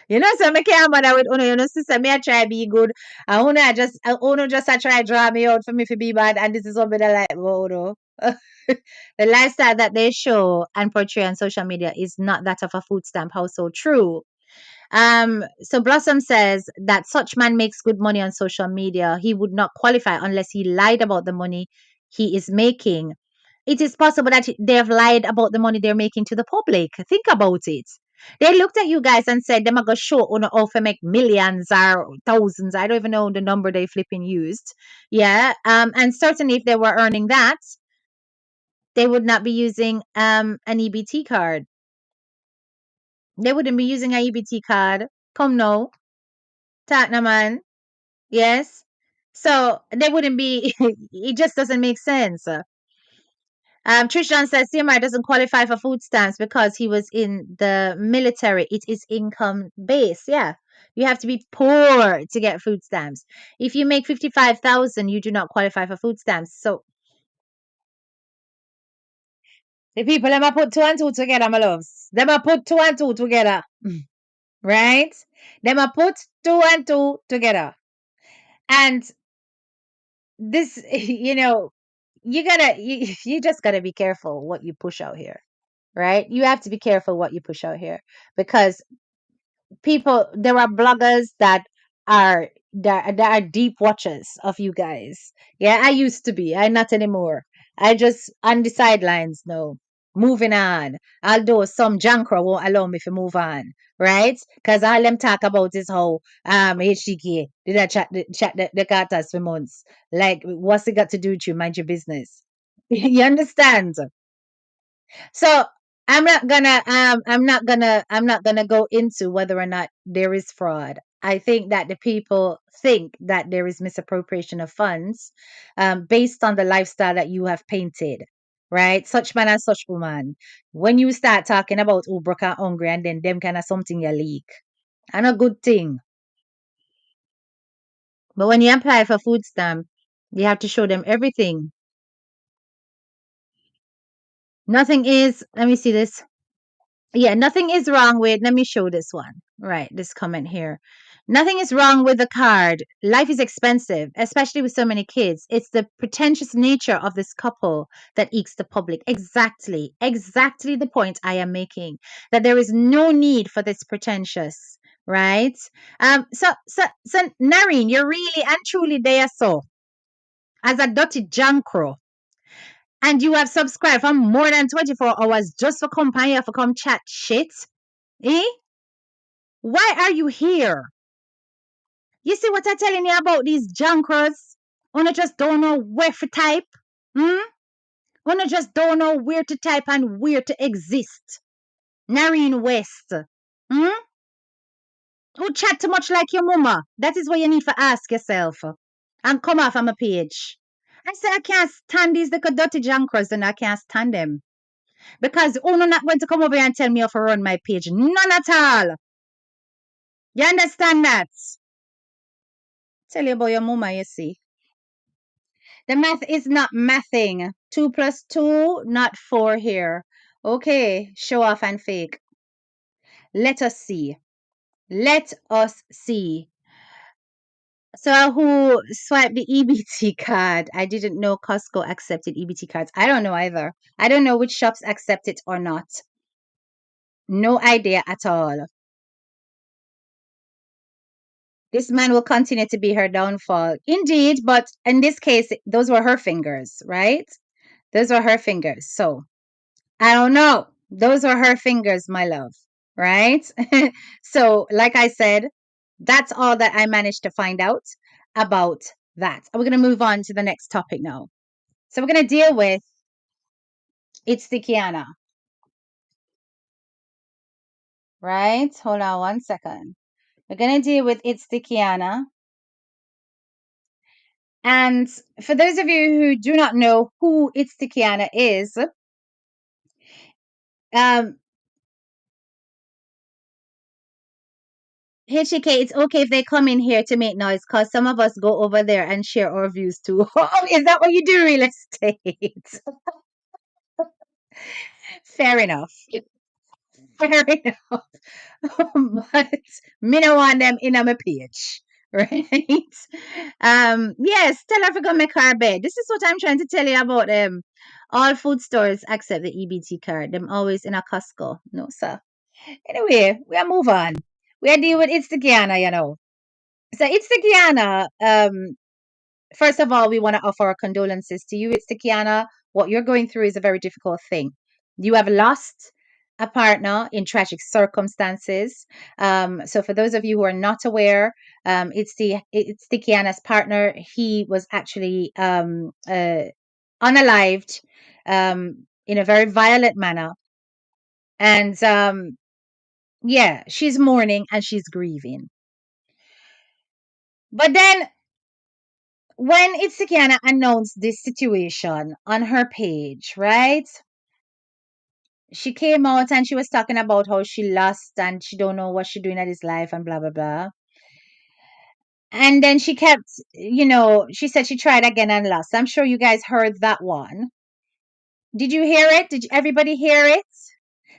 You know, so me can't bother with Uno. You know, sister, me I try be good. And Uno just I try draw me out for me to be bad. And this is what me da like about Uno. The lifestyle that they show and portray on social media is not that of a food stamp household. True. So Blossom says that such man makes good money on social media. He would not qualify unless he lied about the money he is making. It is possible that they have lied about the money they're making to the public. Think about it. They looked at you guys and said, "Them are gonna show on offer make millions or thousands." I don't even know the number they flipping used. Yeah. And certainly if they were earning that, they would not be using an EBT card. They wouldn't be using an EBT card. Come no, Tottenham man. Yes. So they wouldn't be. It just doesn't make sense. Trishan says CMR doesn't qualify for food stamps because he was in the military. It is income based. Yeah. You have to be poor to get food stamps. If you make 55,000, you do not qualify for food stamps. So the people them a put two and two together, my loves. Them a put two and two together. Right? Them a put two and two together. And this, you just gotta be careful what you push out here, right? You have to be careful what you push out here because there are bloggers that are deep watchers of you guys. Yeah, I used to be. I'm not anymore. I just on the sidelines now. Moving on. Although some jankra won't allow me to move on, right? Because all them talk about is how HDK did I chat the carters for months. Like, what's it got to do with you? Mind your business. You understand? So I'm not gonna go into whether or not there is fraud. I think that the people think that there is misappropriation of funds based on the lifestyle that you have painted, right? Such man and such woman. When you start talking about who broke and hungry and then them kind of something you leak, and a good thing. But when you apply for food stamp, you have to show them everything. Nothing is. Let me see this. Yeah, nothing is wrong with, let me show this one. Right, this comment here. Nothing is wrong with the card. Life is expensive, especially with so many kids. It's the pretentious nature of this couple that ekes the public. Exactly the point I am making. That there is no need for this pretentious, right? So Nareen, you're really and truly there so as a dirty jankro. And you have subscribed for more than 24 hours just for company for come chat shit. Eh? Why are you here? You see what I'm telling you about these junkers? Una just don't know where to type. Hmm? Una just don't know where to type and where to exist. Nareen West. Hmm? Who chat too much like your mama? That is what you need to ask yourself. And come off on my page. I say I can't stand these little dirty junkers and I can't stand them. Because Uno not going to come over here and tell me how to run my page. None at all. You understand that? Tell you about your mama, you see. The math is not mathing. 2 plus 2, not 4 here. Okay, show off and fake. Let us see. Let us see. So who swiped the EBT card? I didn't know Costco accepted EBT cards. I don't know either. I don't know which shops accept it or not. No idea at all. This man will continue to be her downfall. Indeed, but in this case, those were her fingers, right? Those were her fingers. So I don't know. Those are her fingers, my love. Right? So, like I said, that's all that I managed to find out about that. We're going to move on to the next topic now. So, we're going to deal with Itsthickiana. Right? Hold on 1 second. We're going to deal with Itsthickiana. And for those of you who do not know who Itsthickiana is, HK, it's okay if they come in here to make noise because some of us go over there and share our views too. Oh, is that what you do, real estate? Fair enough. Fair enough. But me no want them in on my page. Right? Yes, tell her to go make her bed. This is what I'm trying to tell you about them. All food stores accept the EBT card. Them always in a Costco. No, sir. Anyway, we'll move on. We'll deal with Itsthickiana, you know. So Itsthickiana, first of all, we want to offer our condolences to you. Itsthickiana. What you're going through is a very difficult thing. You have lost a partner in tragic circumstances. So for those of you who are not aware, Itsthickiana's partner, he was actually unalived in a very violent manner. And yeah, she's mourning and she's grieving. But then when Itsthickiana announced this situation on her page, right? She came out and she was talking about how she lost and she don't know what she doing at this life and blah blah blah. And then she kept, she said she tried again and lost. I'm sure you guys heard that one. Did you hear it? Did everybody hear it?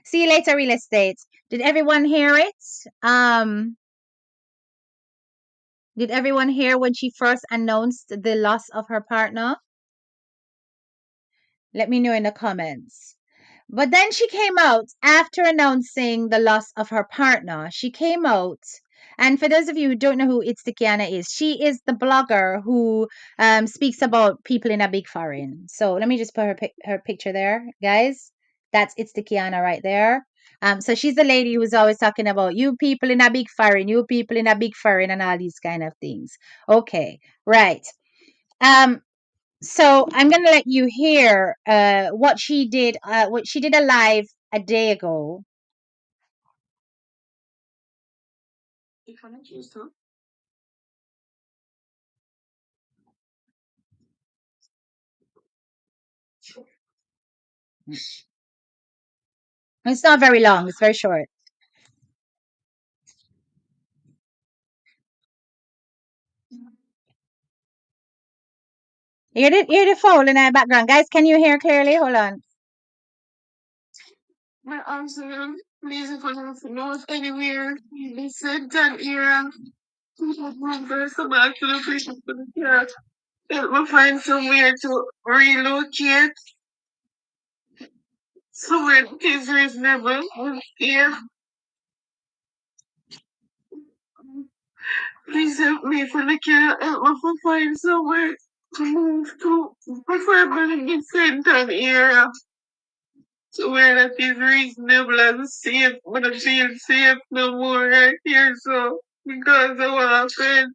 See you later, real estate. Did everyone hear it? Did everyone hear when she first announced the loss of her partner? Let me know in the comments. But then she came out after announcing the loss of her partner. She came out, and for those of you who don't know who Itsthickiana is, she is the blogger who speaks about people in a big foreign. So let me just put her picture there, guys. That's Itsthickiana right there. So she's the lady who's always talking about you people in a big foreign, you people in a big foreign, and all these kind of things. Okay, right. So I'm gonna let you hear what she did. What she did a live a day ago. It's not very long. It's very short. Hear the phone in the background, guys. Can you hear clearly? Hold on. My answer, please, if I don't know anywhere, they said that era. First, I'm actually pushing for the cat. It will find somewhere to relocate, somewhere that is reasonable. Yeah. Please help me for the cat. Help me to find somewhere to move to, preferably in the Central area. Somewhere that is reasonable and safe, but I feel safe no more right here, so because of what happened.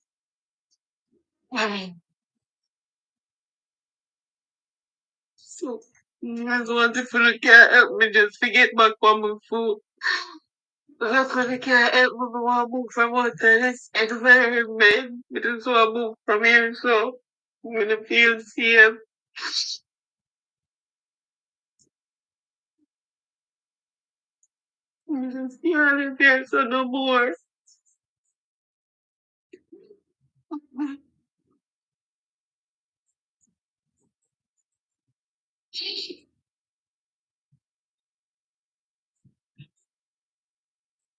So I just wanted for the cat help me just forget back on my food. That's for the cat help me want to move from out of this environment. I just want to move from here, so I'm gonna feel safe. I'm just feeling there, so no more.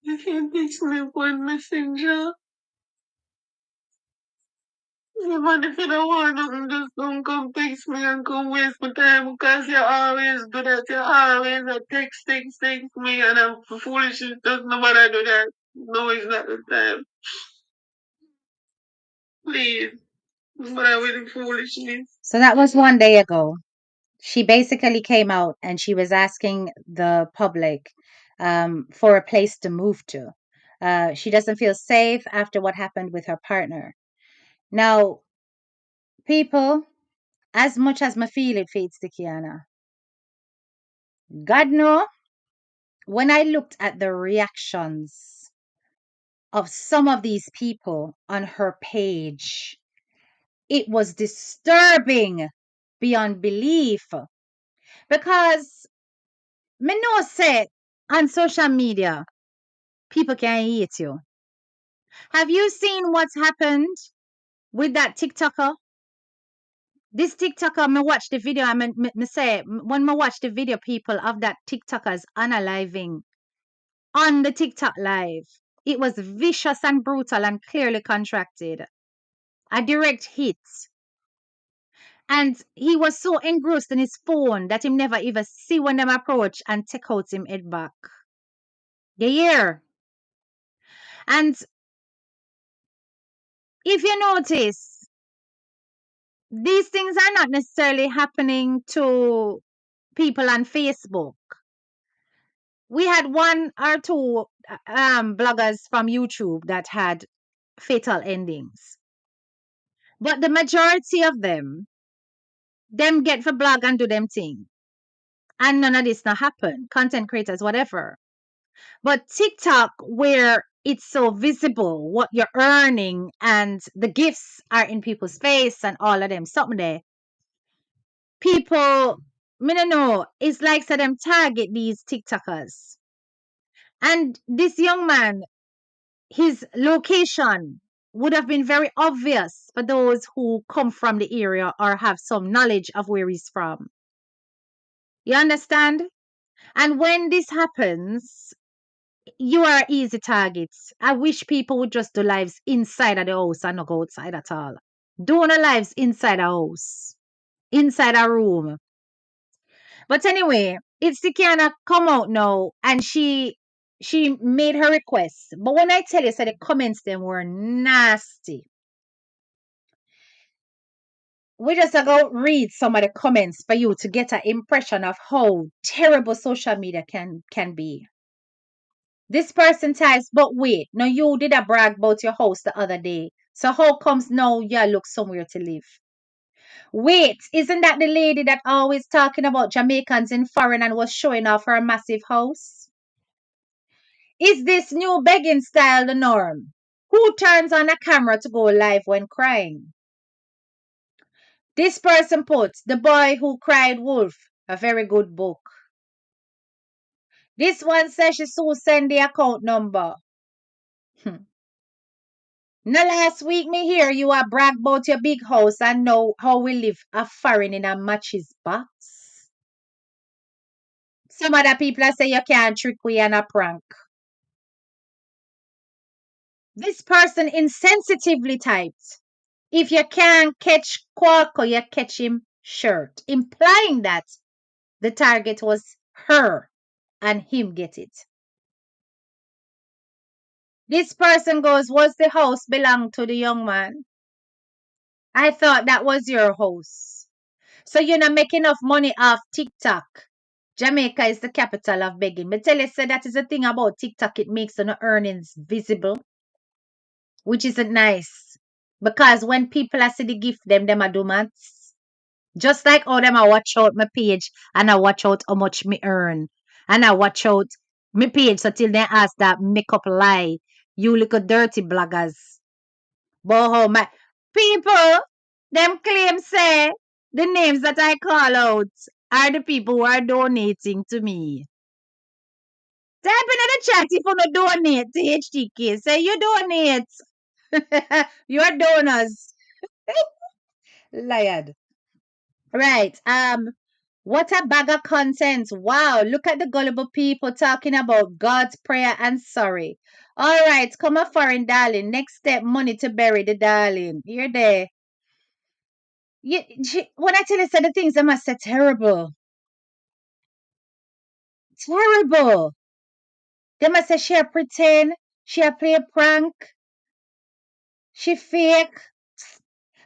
You can't teach me one messenger. Even if you don't want nothing, just don't come text me and come waste my time because you always do that. You always a text me and I'm foolish. It doesn't matter do that. No, it's not the time. Please. But I really foolishness. So that was one day ago. She basically came out and she was asking the public for a place to move to. She doesn't feel safe after what happened with her partner. Now, people, as much as me feel it feeds to Kiana, God know, when I looked at the reactions of some of these people on her page, it was disturbing beyond belief. Because me know say on social media, people can hate you. Have you seen what's happened with that TikToker? This TikToker, me watch the video, me say, when me watch the video, people of that TikTokers unaliving on the TikTok live. It was vicious and brutal and clearly contracted. A direct hit. And he was so engrossed in his phone that he never even see when them approach and take out him head back. The year. And if you notice, these things are not necessarily happening to people on Facebook. We had one or two bloggers from YouTube that had fatal endings. But the majority of them get for blog and do them thing. And none of this not happen. Content creators, whatever. But TikTok, where it's so visible what you're earning and the gifts are in people's face and all of them, something there. People, me no know, it's like so them target these TikTokers. And this young man, his location would have been very obvious for those who come from the area or have some knowledge of where he's from. You understand? And when this happens, you are easy targets. I wish people would just do lives inside of the house and not go outside at all. Do no lives inside a house, inside a room. But anyway, Itsthickiana come out now and she made her request. But when I tell you, so the comments them were nasty. We just go read some of the comments for you to get an impression of how terrible social media can be. This person types, but wait, no, you did a brag about your house the other day. So how comes now you look somewhere to live? Wait, isn't that the lady that always talking about Jamaicans in foreign and was showing off her massive house? Is this new begging style the norm? Who turns on a camera to go live when crying? This person puts The Boy Who Cried Wolf, a very good book. This one says she so send the account number. Now last week me hear you a brag about your big house and know how we live a foreign in a matches box. Some other people say you can't trick we and a prank. This person insensitively typed, if you can't catch Quaco, you catch him shirt, implying that the target was her and him get it. This person goes, was the house belong to the young man? I thought that was your house. So you're not making enough money off TikTok. Jamaica is the capital of begging. But tell you, say that is the thing about TikTok. It makes the earnings visible, which isn't nice. Because when people are see the gift, them are do maths. Just like how them I watch out my page and I watch out how much me earn. And I watch out my page so till they ask that make up lie. You little dirty bloggers. But how my people, them claim say the names that I call out are the people who are donating to me. Type in the chat if you don't donate to HTK. Say you donate. You're donors. Liar. Right. What a bag of content. Wow. Look at the gullible people talking about God's prayer and sorry. All right. Come a foreign darling. Next step, money to bury the darling. You're there. When I tell you certain things, I must say terrible. Terrible. They must say she pretend, she play a prank, she fake.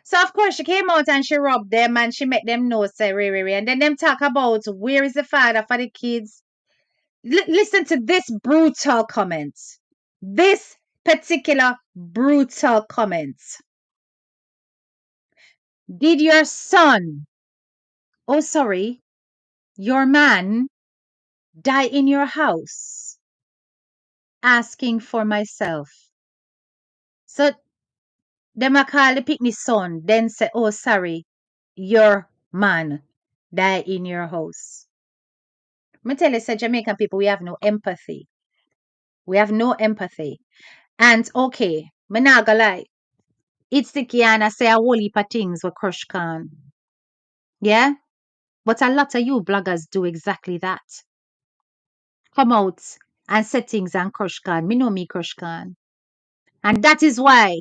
So of course she came out and she robbed them and she made them know say re. And then them talk about where is the father for the kids. Listen to this brutal comment. This particular brutal comment. Did your son, oh sorry, your man die in your house? Asking for myself. So them a call the picnic son, then say, oh sorry, your man die in your house. Me tell you, say Jamaican people, we have no empathy. We have no empathy. And okay, me not gonna lie. Itsthickiana say a whole heap of things with Crush Khan. Yeah? But a lot of you bloggers do exactly that. Come out and settings and crush can. Me know me crush can. And that is why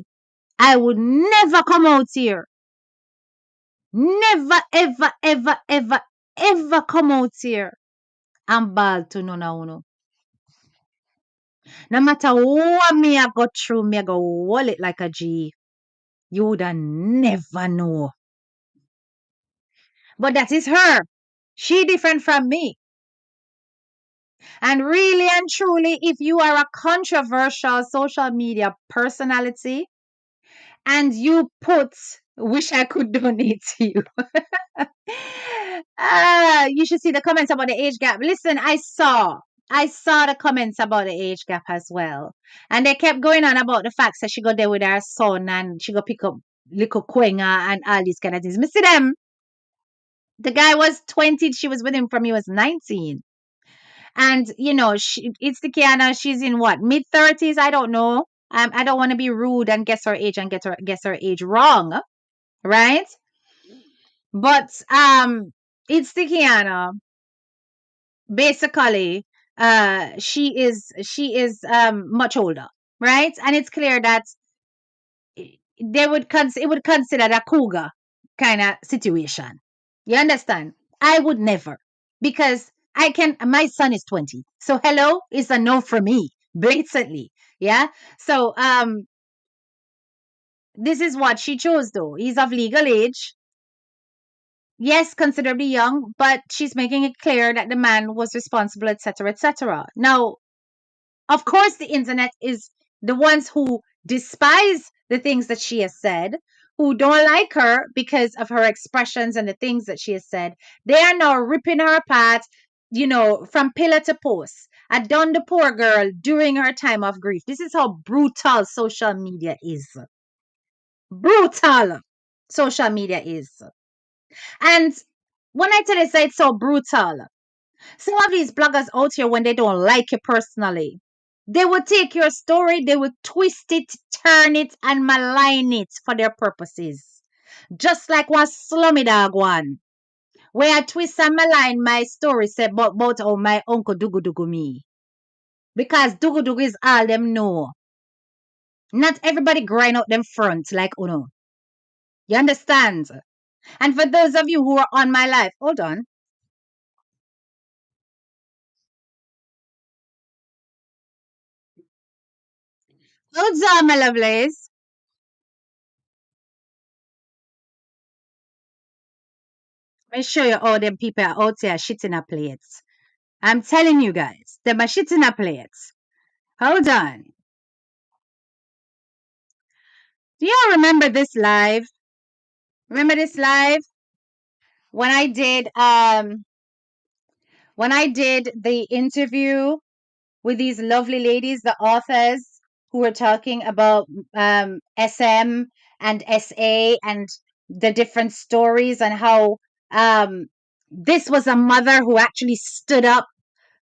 I would never come out here. Never, ever, ever, ever, ever come out here and ball to none of uno. No matter what me I go through, me I go wall it like a G. You would never know. But that is her. She different from me. And really and truly, if you are a controversial social media personality and you put, wish I could donate to you. You should see the comments about the age gap. Listen, I saw the comments about the age gap as well. And they kept going on about the fact that she got there with her son and she got pick up little Kwenga and all these kind of things. Me see them. The guy was 20, she was with him from he was 19. And it's the Kiana, she's in what, mid 30s? I don't know. I don't want to be rude and guess her age and guess her age wrong, right? But it's the Kiana. Basically, she is much older, right? And it's clear that it would consider a cougar kind of situation. You understand? I would never, because my son is 20. So hello is a no for me, blatantly. Yeah. So this is what she chose though. He's of legal age. Yes, considerably young, but she's making it clear that the man was responsible, etc., etc. Now, of course, the internet is the ones who despise the things that she has said, who don't like her because of her expressions and the things that she has said. They are now ripping her apart, from pillar to post. I done the poor girl during her time of grief. This is how brutal social media is. Brutal social media is. And when I tell you, say it's so brutal, some of these bloggers out here, when they don't like you personally, they will take your story, they will twist it, turn it, and malign it for their purposes. Just like one slummy dog one, where I twist and malign my story, say about how my uncle Dugu Dugu me. Because Dugu Dugu is all them know. Not everybody grind out them front like Uno. You understand? And for those of you who are on my life, hold on. Hold on, my lovelies. Let me show you all them people out there shitting a plates. I'm telling you guys, them are shitting a plates. Hold on. Do y'all remember this live? Remember this live when I did the interview with these lovely ladies, the authors who were talking about SM and SA and the different stories, and how this was a mother who actually stood up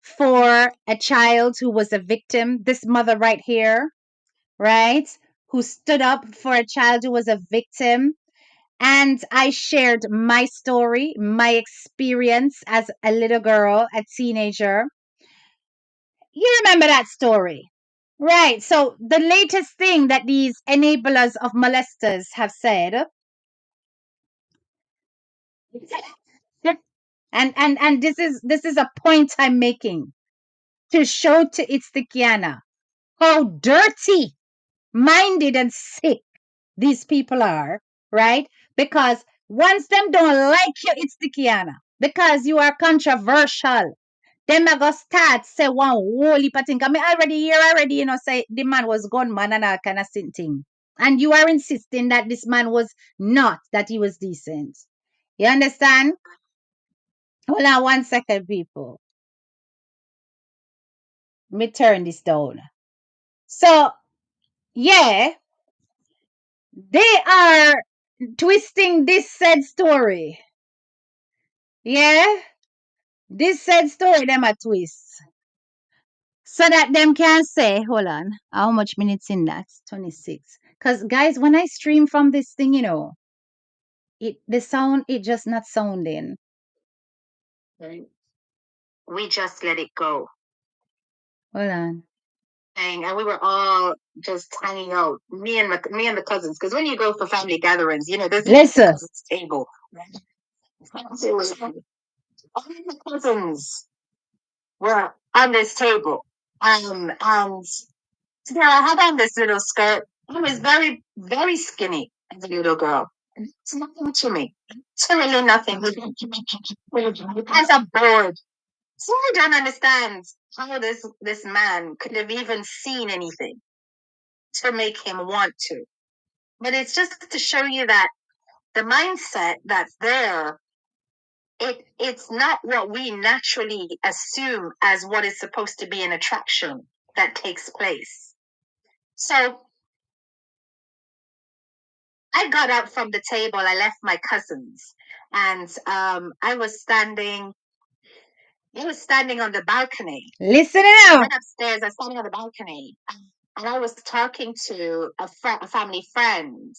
for a child who was a victim. This mother right here, right? Who stood up for a child who was a victim. And I shared my story, my experience as a little girl, a teenager. You remember that story, right? So, the latest thing that these enablers of molesters have said, and this is a point I'm making to show to Itsthickiana how dirty minded and sick these people are, right? Because once them don't like you, it's the Kiana. Because you are controversial. Them a go start say one whole heap of thing. I mean, already, say the man was gunman and all kind of thing. And you are insisting that this man was not, that he was decent. You understand? Hold on 1 second, people. Let me turn this down. So, yeah, they are twisting this said story. Yeah, this said story them a twist. So that them can say, hold on, how much minutes in that? 26. Because guys, when I stream from this thing, the sound, it just not sounding. We just let it go. Hold on. And we were all just hanging out, me and the cousins. Because when you go for family gatherings, there's Listen. a cousins table. So all the cousins were on this table, and so I had on this little skirt. I was very, very skinny as a little girl. It's nothing to me. It's really nothing. As a bored. So I don't understand how this man could have even seen anything to make him want to. But it's just to show you that the mindset that's there, it's not what we naturally assume as what is supposed to be an attraction that takes place. So I got up from the table, I left my cousins, and I was standing on the balcony. Listen I now. went upstairs, I was standing on the balcony, and I was talking to a family friend,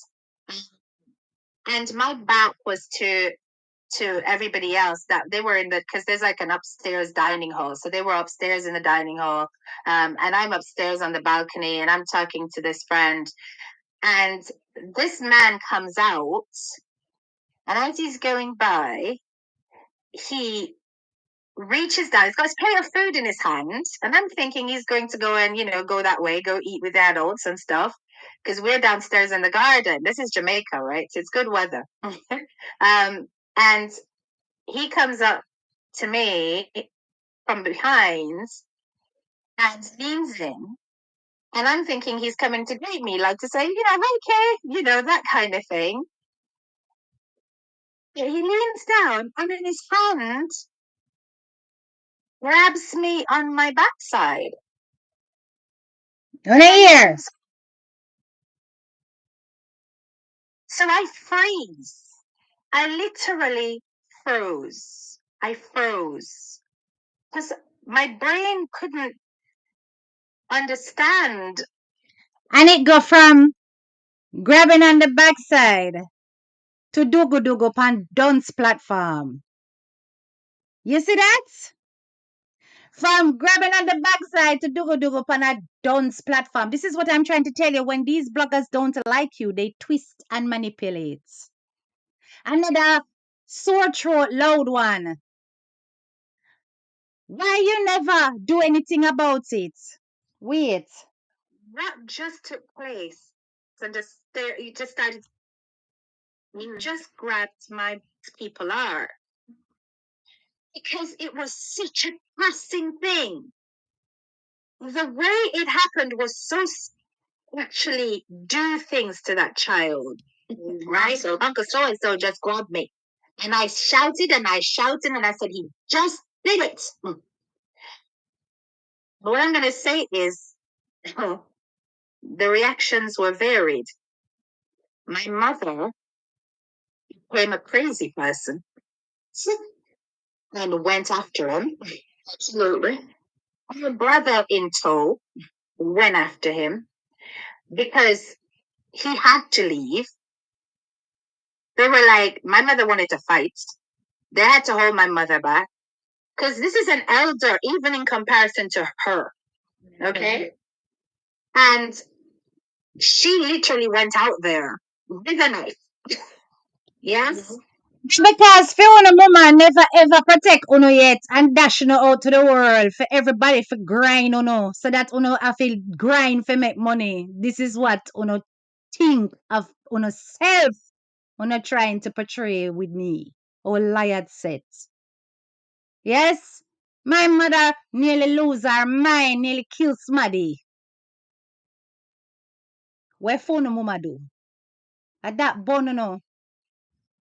and my back was to everybody else that they were in because there's like an upstairs dining hall, so they were upstairs in the dining hall, and I'm upstairs on the balcony, and I'm talking to this friend, and this man comes out, and as he's going by, he reaches down. He's got his plate of food in his hand, and I'm thinking he's going to go and go that way, go eat with the adults and stuff, because we're downstairs in the garden. This is Jamaica, right? So it's good weather. And he comes up to me from behind and leans in, and I'm thinking he's coming to greet me, like to say, hi, Kay, that kind of thing. He leans down, and in his hand grabs me on my backside. On the ear. So I freeze. I literally froze. I froze. Because my brain couldn't understand. And it go from grabbing on the backside to Dugu Dugu on Dunce platform. You see that? From grabbing on the backside to Dugu Dugu on a Dunce platform. This is what I'm trying to tell you. When these bloggers don't like you, they twist and manipulate. Another sore throat loud one. Why you never do anything about it? Wait. What just took place? And just there, you just started. You just grabbed my people are. Because it was such a passing thing. The way it happened was so actually do things to that child, right? So Uncle so and so just grabbed me, and I shouted and I shouted and I said he just did it. But what I'm gonna say is, the reactions were varied. My mother became a crazy person and went after him. Absolutely. My brother in tow went after him because he had to leave. They were like, my mother wanted to fight. They had to hold my mother back because this is an elder, even in comparison to her. Okay. And she literally went out there with a knife. Yes. Because Fiona Mama never ever protect Uno yet and dash Uno out to the world for everybody for grind Uno. So that Uno have to grind for make money. This is what Uno think of Uno self. Uno trying to portray with me. Or liar set. Yes? My mother nearly lose her mind, nearly kill somebody. Where Fiona Mama do? At that bone no.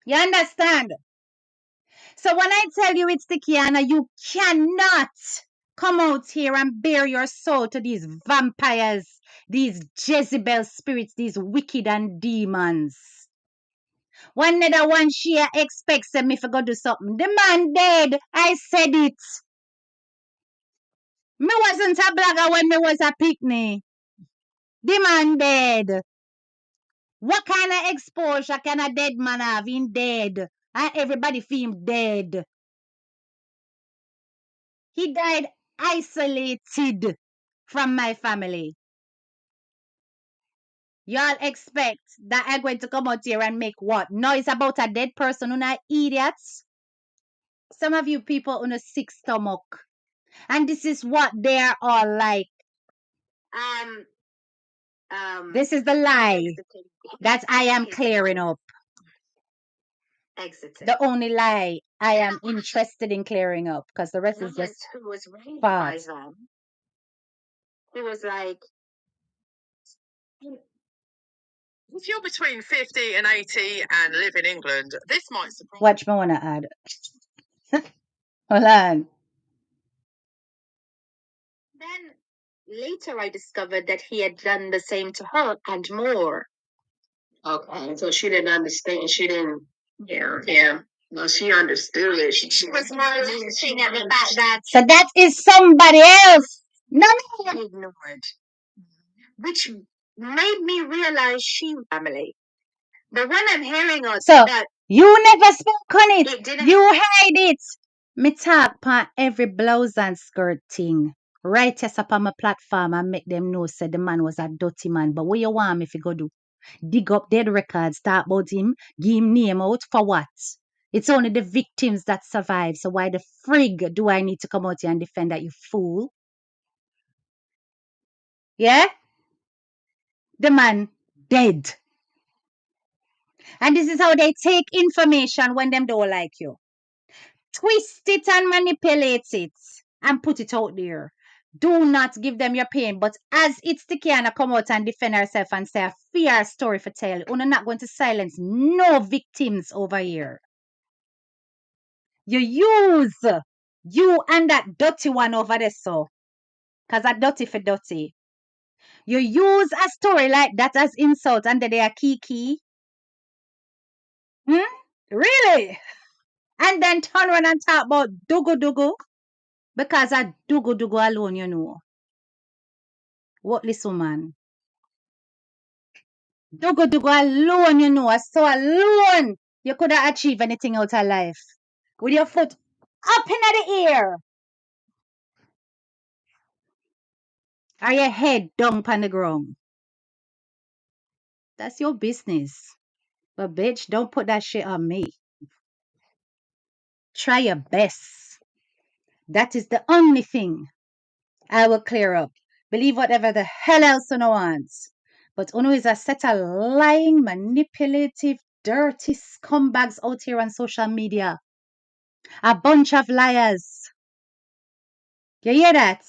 You understand? So when I tell you it's the Kiana, you cannot come out here and bare your soul to these vampires, these Jezebel spirits, these wicked and demons. One other one she expects me if I go do something. The man dead. I said it. Me wasn't a blogger when me was a picnic. The man dead. What kind of exposure can a dead man have? In dead. And everybody feel him dead. He died isolated. from my family. Y'all expect that I'm going to come out here and make what? Noise about a dead person, not idiots? Some of you people on a sick stomach. And this is what they're all like. This is the lie that I am clearing up. The only lie I am interested in clearing up, because the rest is just false. He was like, if you're between 50 and 80 and live in England, this might surprise Watch me wanna add. Hold on. Then later I discovered that he had done the same to her and more. Okay, so she didn't understand. She didn't. Yeah. No, she understood it. She was more laughing at the fact that. So that is somebody else. No, She ignored, which made me realize she family. But when I'm hearing her so that you never spoke on it. it didn't. You hide it. Me talk pa every blouse and skirt thing. Right yes up on my platform and make them know say the man was a dirty man. But what you want me if you go do? Dig up dead records, talk about him, give him name out for what? It's only the victims that survive. So why the frig do I need to come out here and defend that, you fool? Yeah? The man dead. And this is how they take information when them don't like you. Twist it and manipulate it and put it out there. Do not give them your pain. But as Itsthickiana come out and defend herself and say a fair story for tell, you're not going to silence no victims over here. You use you and that dirty one over there, so. Because that dirty for dirty. You use a story like that as insult and they are kiki. Hmm? Really? And then turn around and talk about dugu dugu. Because a dugu dugu alone, you know. What this woman? Dugu dugu alone, you know. So alone, you could have achieved anything out of life. With your foot up in the air. Or your head down on the ground. That's your business. But bitch, don't put that shit on me. Try your best. That is the only thing I will clear up. Believe whatever the hell else Uno wants. But Uno is a set of lying, manipulative, dirty scumbags out here on social media. A bunch of liars. You hear that?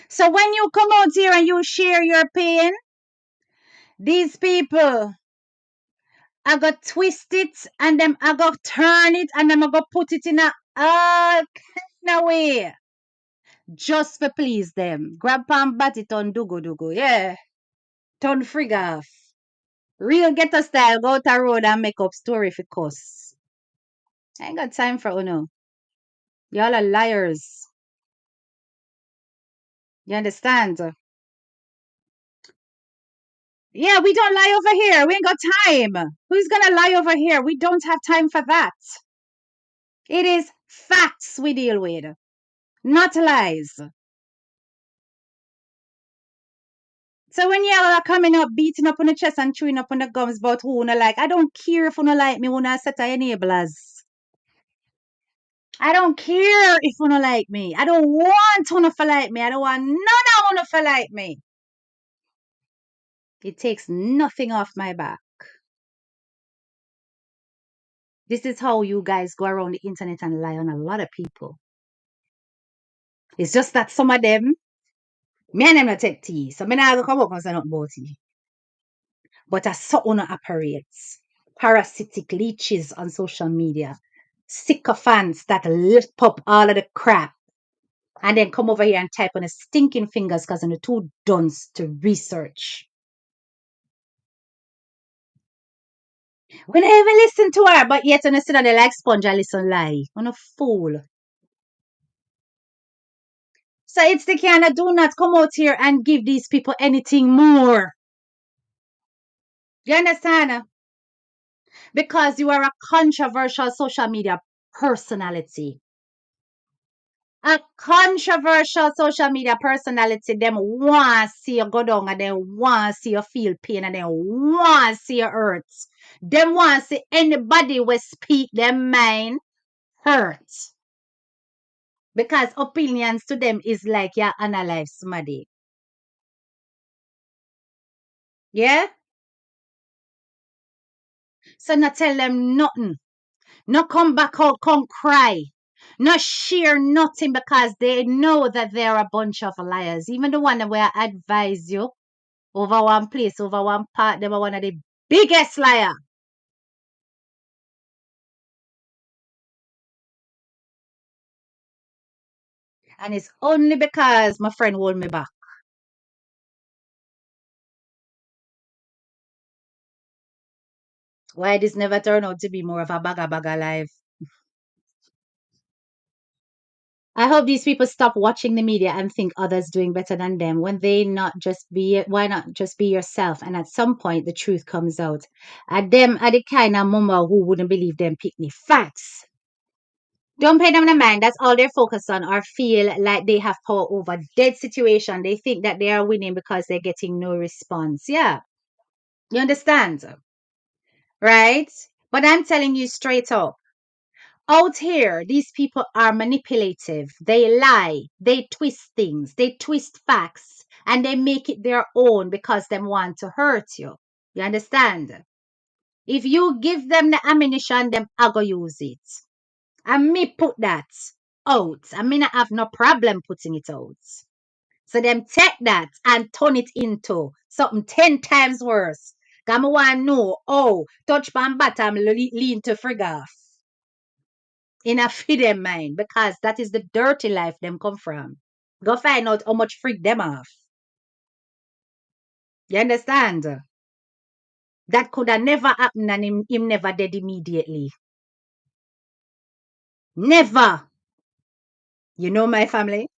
So when you come out here and you share your pain, these people I got twist it and them I got turn it and them I got put it in a all kind of way. Just for please them. Grab palm bat it on dugu dugu. Yeah. Turn frig off. Real ghetto style. Go out the road and make up story for cuss. I ain't got time for uno. Y'all are liars. You understand? Yeah, we don't lie over here. We ain't got time. Who's gonna lie over here? We don't have time for that. It is facts we deal with, not lies. So when y'all are coming up, beating up on the chest and chewing up on the gums about who no like, I don't care if you no like me, who no set of enablers. I don't care if you no like me. I don't want you to like me. I don't want none of you to like me. It takes nothing off my back. This is how you guys go around the internet and lie on a lot of people. It's just that some of them, me and them not take tea. So me not go come up and say nothing about tea. But that's so uno operates. Parasitic leeches on social media. Sycophants that lift up all of the crap. And then come over here and type on the stinking fingers because I'm too dunce to research. We don't even listen to her, but yet on the side they like sponge and listen lie. On a fool. So it's the kind of do not come out here and give these people anything more. You understand? Because you are a controversial social media personality. A controversial social media personality, them want to see you go down and they want to see you feel pain and they want to see you hurt. Them want to see anybody will speak their mind hurt. Because opinions to them is like you analyze somebody. Yeah? So not tell them nothing. Not come back out, come cry. Not share nothing because they know that they're a bunch of liars. Even the one that will advise you over one place, over one part, they were one of the biggest liar. And it's only because my friend hold me back. Why this never turned out to be more of a baga life. I hope these people stop watching the media and think others doing better than them when they not just be why not just be yourself and at some point the truth comes out. At them are the kind of mama who wouldn't believe them pick facts. Don't pay them the mind. That's all they're focused on or feel like they have power over dead situation. They think that they are winning because they're getting no response. Yeah. You understand? Right? But I'm telling you straight up. Out here, these people are manipulative. They lie. They twist things. They twist facts. And they make it their own because they want to hurt you. You understand? If you give them the ammunition, them I go use it. And me put that out. I mean, I have no problem putting it out. So them take that and turn it into something 10 times worse. Come want know, oh, touch pan bottom lean to frig off. In a feed them mind because that is the dirty life them come from. Go find out how much freak them off. You understand? That could have never happened and him never dead immediately. Never. You know my family?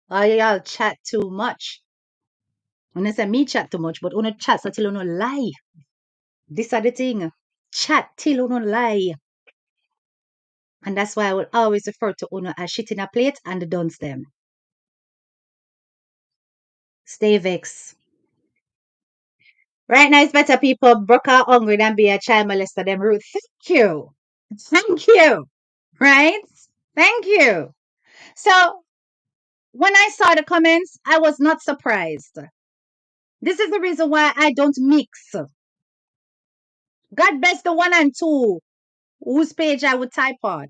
Oh, y'all chat too much. When I say me chat too much, but uno chat so till uno lie. This are the thing. Chat till uno lie. And that's why I will always refer to uno as shit in a plate and the duns them. Stay vex. Right now, it's better people broke out hungry than be a child molester them rude. Thank you. Thank you. Right? Thank you. So when I saw the comments, I was not surprised. This is the reason why I don't mix. God bless the one and two whose page I would type on.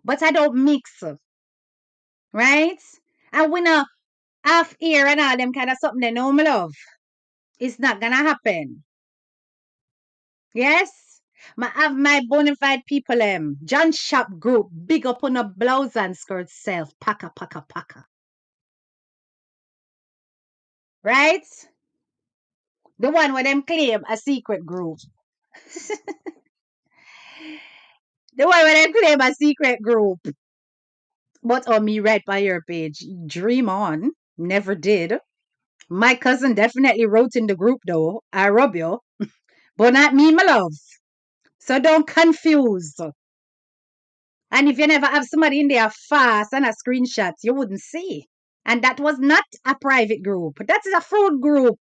But I don't mix. Right? And when a half ear and all them kind of something they know me love. It's not gonna happen. Yes? I have my bona fide people John Shop group, big up on a blouse and skirt self. Paka paka paka. Right? The one where them claim a secret group. The one where them claim a secret group. But on me right by your page. Dream on. Never did. My cousin definitely wrote in the group though. I rub you. But not me, my love. So don't confuse. And if you never have somebody in there fast and a screenshot, you wouldn't see. And that was not a private group. That is a food group.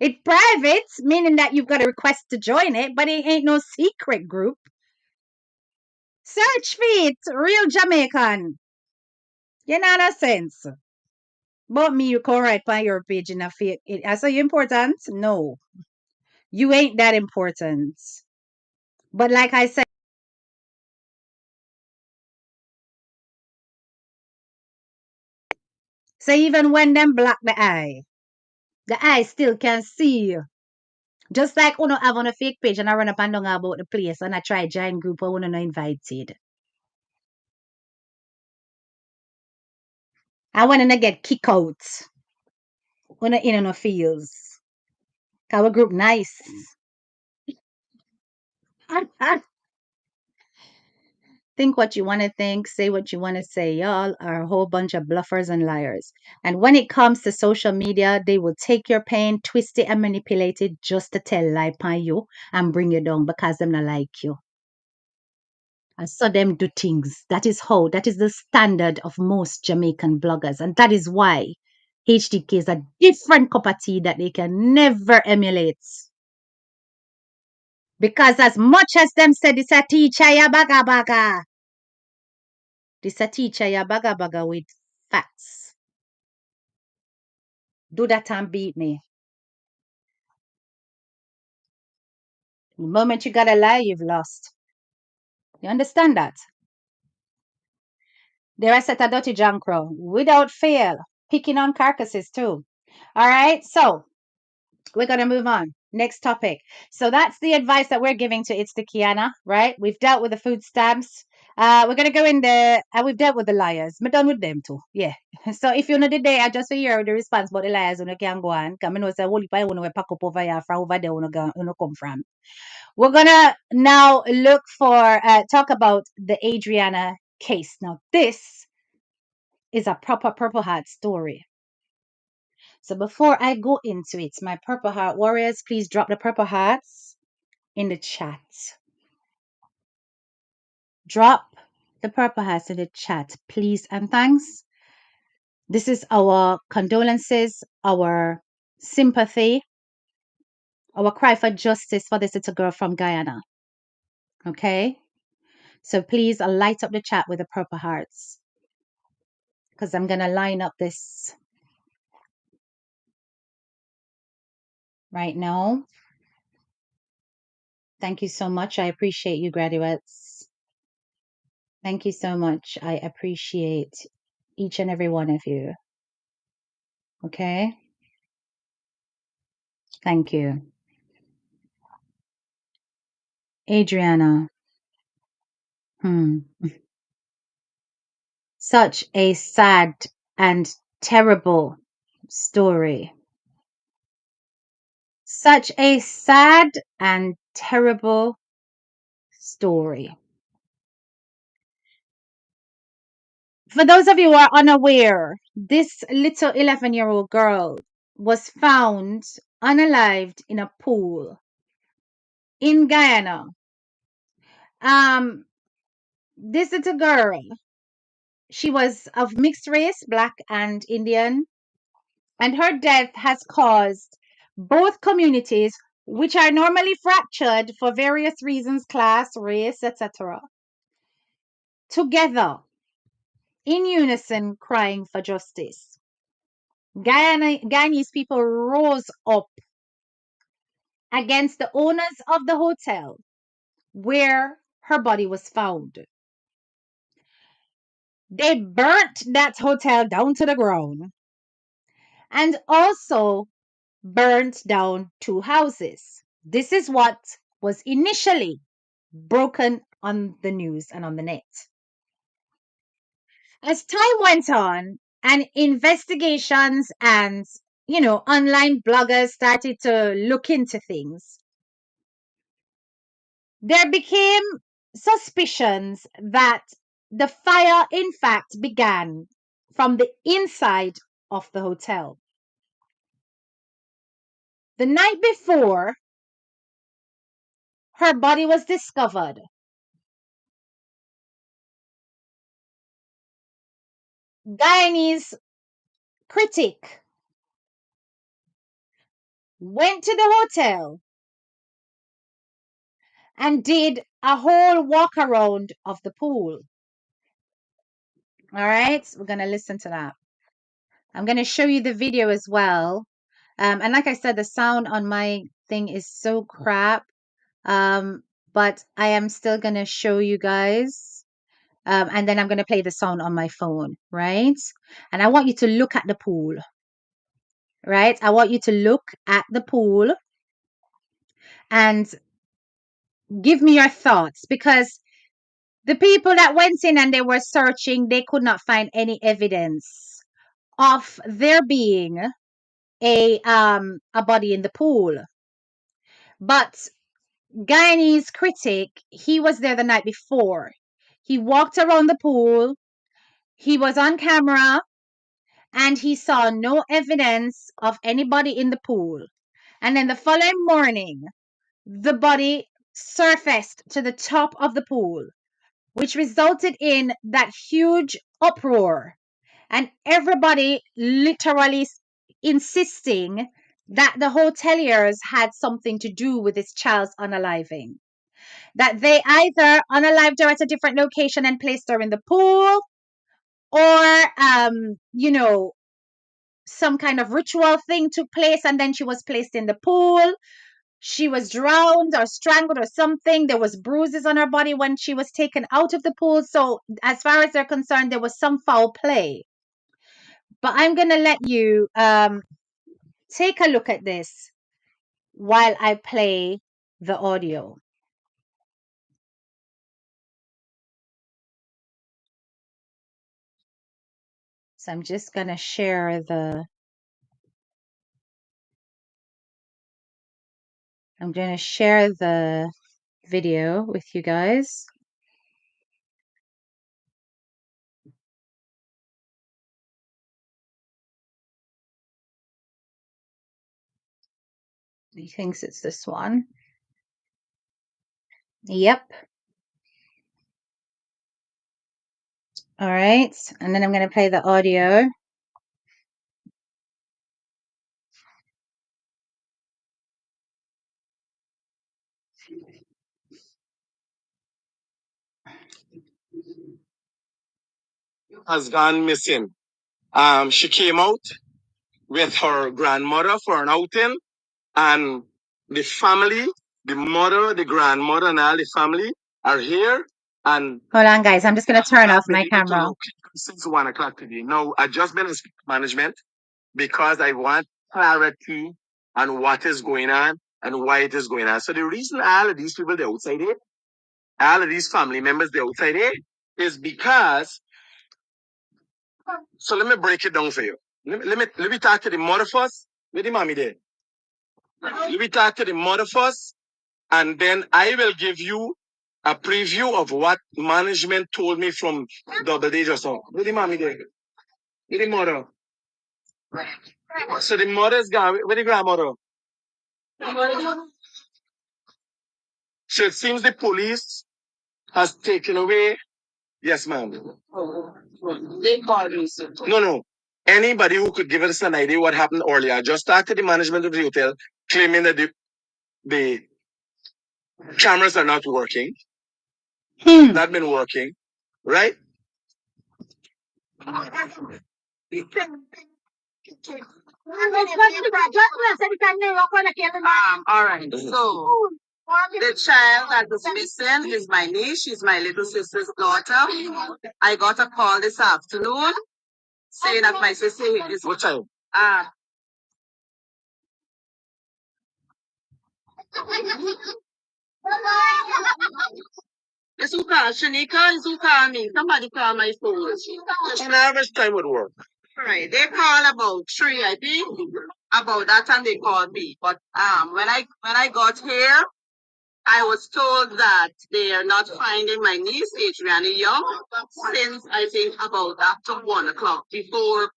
It's private, meaning that you've got a request to join it, but it ain't no secret group. Search for it, real Jamaican. You know no sense. But me, you come right by your page in a fit. I say you important? No. You ain't that important. But like I said, so even when them block the eye still can see you. Just like uno have on a fake page and I run up and down about the place and I try join group where uno not invited. I want to get kicked out. Uno in uno feels. Our group nice. Think what you want to think, say what you want to say. Y'all are a whole bunch of bluffers and liars. And when it comes to social media, they will take your pain, twist it and manipulate it just to tell lie upon you and bring you down because them not like you. I saw them do things. That is the standard of most Jamaican bloggers. And that is why HDK is a different cup of tea that they can never emulate. Because as much as them said, this a teacher ya baga baga. This a teacher ya baga baga with facts. Do that and beat me. The moment you gotta lie, you've lost. You understand that? They're a set of dirty jankro without fail, picking on carcasses too. All right, so we're gonna move on. Next topic. So that's the advice that we're giving to Itsthickiana, right? We've dealt with the food stamps. We're gonna go in there, and we've dealt with the liars. We're done with them too. Yeah. So if you know the day, I just hear the response about the liars, you can go on. Come know say holy pie when we pack up over here from over there when you come from. We're gonna now look for talk about the Adriana case. Now this is a proper Purple Heart story. So before I go into it, my Purple Heart warriors, please drop the Purple Hearts in the chat. Drop the Purple Hearts in the chat, please and thanks. This is our condolences, our sympathy, our cry for justice for this little girl from Guyana. Okay? So please light up the chat with the Purple Hearts, because I'm going to line up this right now. Thank you so much. I appreciate you, graduates. Thank you so much. I appreciate each and every one of you. Okay? Thank you. Adriana. Such a sad and terrible story. Such a sad and terrible story. For those of you who are unaware, this little 11-year-old girl was found unalived in a pool in Guyana. This little girl, she was of mixed race, black and Indian, and her death has caused both communities, which are normally fractured for various reasons, class, race, etc., together in unison crying for justice. Guyanese people rose up against the owners of the hotel where her body was found. They burnt that hotel down to the ground and also burnt down 2 houses. This is what was initially broken on the news and on the net. As time went on and investigations and, online bloggers started to look into things, there became suspicions that the fire, in fact, began from the inside of the hotel. The night before her body was discovered, Guyanese critic went to the hotel and did a whole walk around of the pool. All right, we're going to listen to that. I'm going to show you the video as well. And like I said, the sound on my thing is so crap. But I am still going to show you guys. And then I'm going to play the sound on my phone, right? And I want you to look at the pool, right? I want you to look at the pool and give me your thoughts, because the people that went in and they were searching, they could not find any evidence of there being a body in the pool. But Guyanese critic, he was there the night before. He walked around the pool. He was on camera and he saw no evidence of anybody in the pool. And then the following morning, the body surfaced to the top of the pool which resulted in that huge uproar and everybody literally insisting that the hoteliers had something to do with this child's unaliving. That they either unalived her at a different location and placed her in the pool, or, some kind of ritual thing took place and then she was placed in the pool. She was drowned or strangled or something. There was bruises on her body when she was taken out of the pool. So as far as they're concerned, there was some foul play. But I'm going to let you take a look at this while I play the audio. So I'm just going to share the video with you guys. He thinks it's this one. Yep. All right. And then I'm going to play the audio. Has gone missing. She came out with her grandmother for an outing, and the family, the mother, the grandmother, and all the family are here. And hold on, guys. I'm just going to turn off my camera. Since 1 o'clock today. Now, I just been in management because I want clarity on what is going on and why it is going on. So the reason all of these people they're outside here, all of these family members they're outside here, is because. So let me break it down for you. Let me talk to the mother first. Where the mommy there? Let me talk to the mother first, and then I will give you a preview of what management told me from Double D just now. Where the mommy there? Where the mother? So the mother's gone. Where the grandmother? So it seems the police has taken away. Yes, ma'am. They called me. No, no. Anybody who could give us an idea what happened earlier. I just talked to the management of the hotel, claiming that the cameras are not working. Not been working, right? All right. So the child that was missing is my niece. She's my little sister's daughter. I got a call this afternoon saying that my sister is. What child? It's who call Shanika, it's who call me. Somebody call my phone. And how much time would work? Right. They call about 3, I think. About that time they called me. But when I got here, I was told that they are not finding my niece, Adriana Young, since I think about after 1 o'clock, before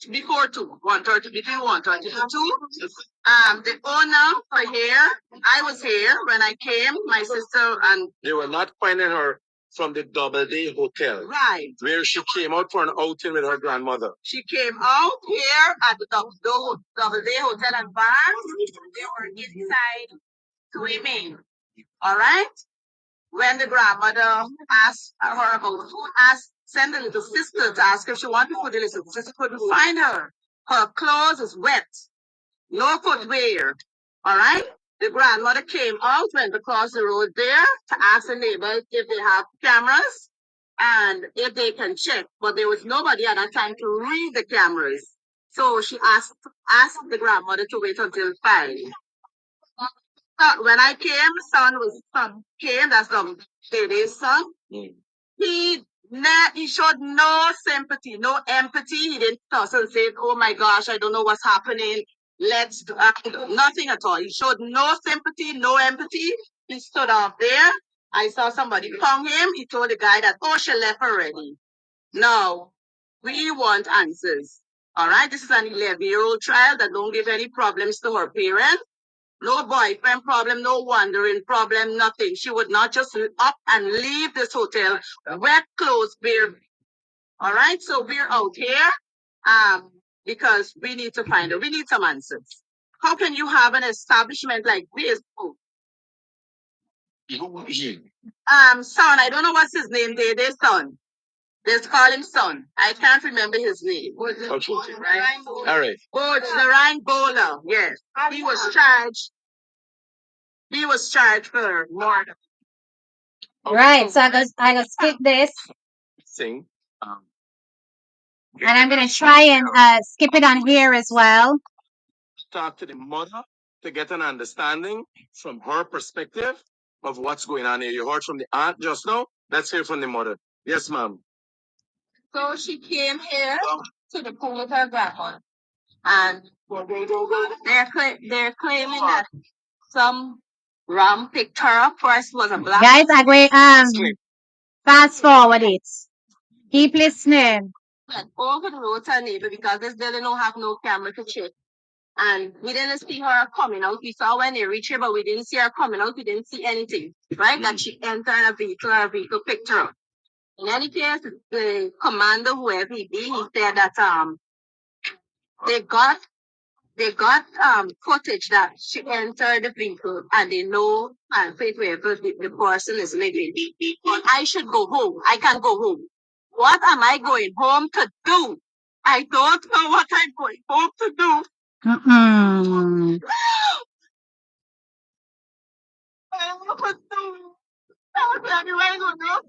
2, 1:30, between 1:30 to 2. The owner for here, I was here when I came, my sister and they were not finding her from the Double Day Hotel. Right. Where she came out for an outing with her grandmother. She came out here at the Double Day Hotel and Bar. They were inside swimming. All right. When the grandmother asked her about food, sent the little sister to ask if she wanted food. The little sister couldn't find her. Her clothes is wet, no footwear. All right. The grandmother came out, went across the road there to ask the neighbors if they have cameras and if they can check. But there was nobody at that time to read the cameras. So she asked the grandmother to wait until 5. When I came, son came, that's the baby's son. He showed no sympathy, no empathy. He didn't toss and say, "Oh my gosh, I don't know what's happening. Let's do nothing at all." He showed no sympathy, no empathy. He stood up there. I saw somebody pound him. He told the guy that, "Oh, she left already." No, we want answers. All right, this is an 11-year-old child that don't give any problems to her parents. No boyfriend problem, no wandering problem, nothing. She would not just up and leave this hotel, wet clothes, bare. All right, so we're out here because we need to find out. We need some answers. How can you have an establishment like this? Son, I don't know what's his name. Their son. Let's call him son. I can't remember his name. Okay. Right? All right. Coach, the Ryan Bowler. Yes. He was charged. He was charged for murder. Right. So I go skip this. Sing. And I'm gonna try and skip it on here as well. Talk to the mother to get an understanding from her perspective of what's going on here. You heard from the aunt just now. Let's hear from the mother. Yes, ma'am. So she came here to the pool with her grandma, and they're claiming that some ram picked her up. First was a black. Guys, I go fast forward it. Keep listening. Over the road to her neighbor because this building don't have no camera to check. And we didn't see her coming out. We saw when they reached her, but we didn't see her coming out. We didn't see anything, right? That she entered a vehicle, her vehicle picked her up. In any case, the commander, whoever he be, he said that they got footage that she entered the vehicle and they know and faith wherever the person is living. But I should go home. I can go home. What am I going home to do? I don't know what I'm going home to do. Mm-mm. I don't know what to do. I don't know where to go.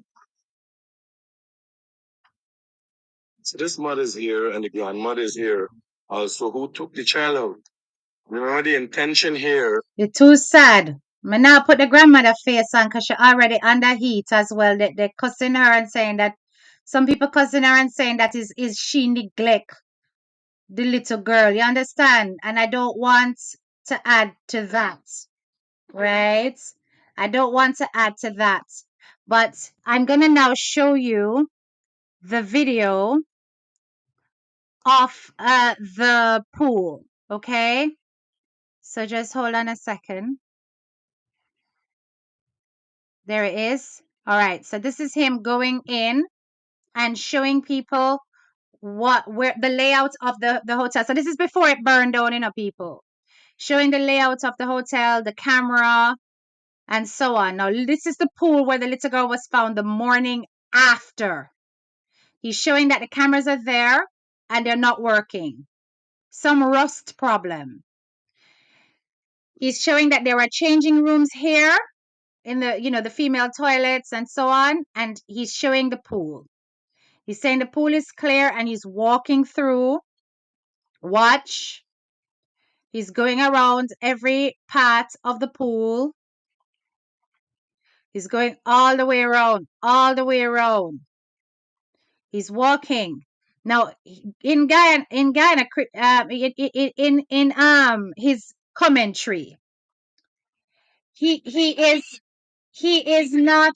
So this mother is here and the grandmother is here. Also, who took the child out? Remember the intention here. You're too sad. Me now put the grandmother face on because she already under heat as well. They cussing her and saying that some people cussing her and saying that is she neglect the little girl. You understand? And I don't want to add to that. Right? I don't want to add to that. But I'm gonna now show you the video of the pool. Okay? So just hold on a second. There it is. All right. So this is him going in and showing people where the layout of the hotel. So this is before it burned down, people. Showing the layout of the hotel, the camera, and so on. Now this is the pool where the little girl was found the morning after. He's showing that the cameras are there and they're not working. Some rust problem. He's showing that there are changing rooms here in the female toilets and so on, and he's showing the pool. He's saying the pool is clear and he's walking through. Watch. He's going around every part of the pool. He's going all the way around, all the way around. He's walking. Now in Guyana, in his commentary, he is not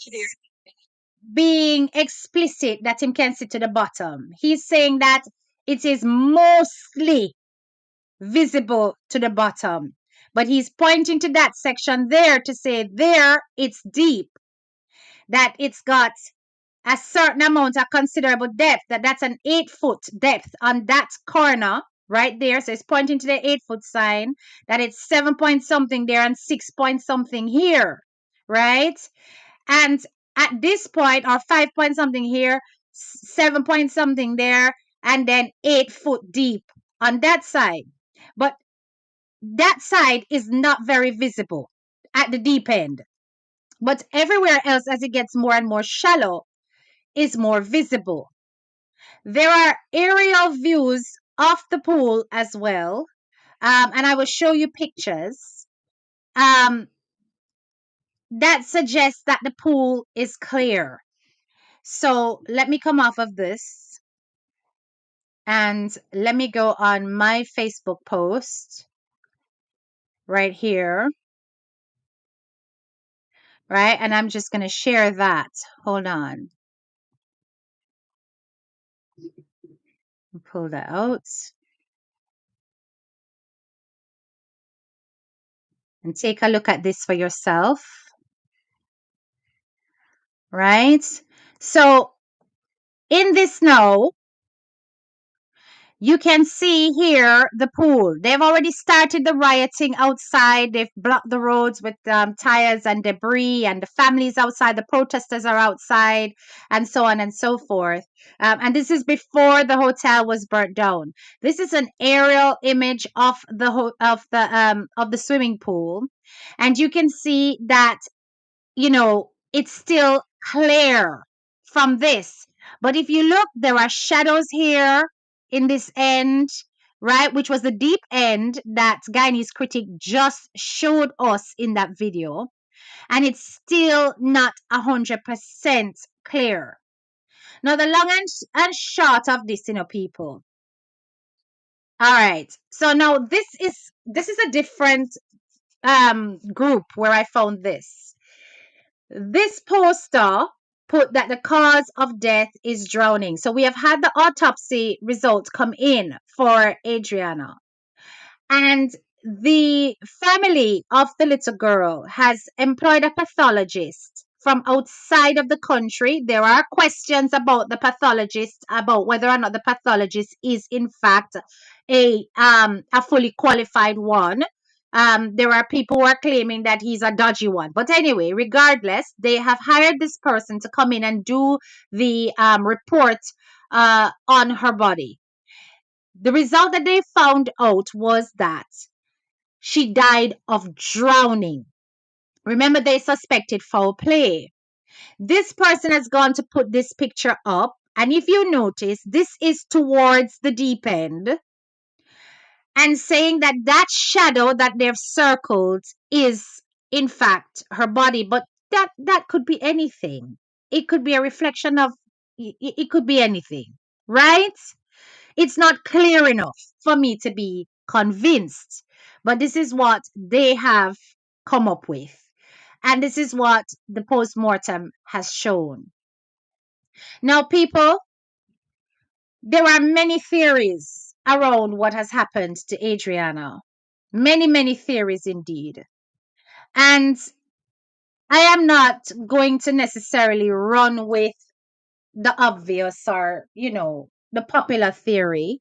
being explicit that him can sit to the bottom. He's saying that it is mostly visible to the bottom. But he's pointing to that section there to say there it's deep, that it's got a certain amount of considerable depth, that's an 8-foot depth on that corner right there. So it's pointing to the 8-foot sign, that it's 7 point something there and 6 point something here, right? And at this point, or 5 point something here, 7 point something there, and then 8 foot deep on that side. But that side is not very visible at the deep end. But everywhere else, as it gets more and more shallow, is more visible. There are aerial views of the pool as well. And I will show you pictures that suggests that the pool is clear. So let me come off of this and let me go on my Facebook post right here. Right. And I'm just going to share that. Hold on. Pull that out. and take a look at this for yourself, right? So in this now, you can see here the pool. They've already started the rioting outside. They've blocked the roads with tires and debris, and the families outside, the protesters are outside, and so on and so forth. And this is before the hotel was burnt down. This is an aerial image of the swimming pool, and you can see that, it's still clear from this. But if you look, there are shadows here in this end, right? Which was the deep end that Guyanese critic just showed us in that video. And it's still not 100% clear. Now, the long and short of this, people. All right. So now this is a different group where I found this. This poster put that the cause of death is drowning. So we have had the autopsy results come in for Adriana. And the family of the little girl has employed a pathologist from outside of the country. There are questions about the pathologist, about whether or not the pathologist is in fact a fully qualified one. There are people who are claiming that he's a dodgy one. But anyway, regardless, they have hired this person to come in and do the report on her body. The result that they found out was that she died of drowning. Remember, they suspected foul play. This person has gone to put this picture up. And if you notice, this is towards the deep end, and saying that that shadow that they've circled is in fact her body. But that could be anything. It could be a reflection of, it could be anything, right? It's not clear enough for me to be convinced, but this is what they have come up with, and this is what the post-mortem has shown. Now, people, there are many theories around what has happened to Adriana. Many, many theories indeed. And I am not going to necessarily run with the obvious or, the popular theory,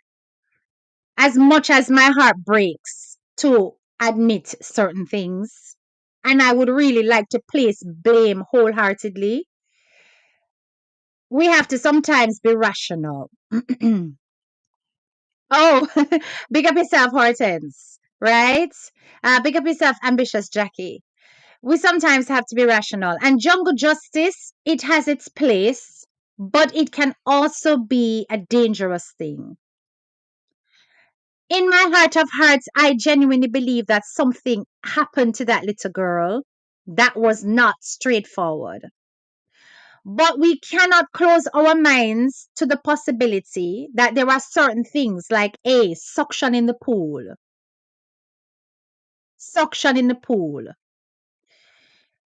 as much as my heart breaks to admit certain things. And I would really like to place blame wholeheartedly. We have to sometimes be rational. Oh, big up yourself, Hortense, right? Big up yourself, ambitious Jackie. We sometimes have to be rational. And jungle justice, it has its place, but it can also be a dangerous thing. In my heart of hearts, I genuinely believe that something happened to that little girl that was not straightforward. But we cannot close our minds to the possibility that there are certain things like suction in the pool. Suction in the pool.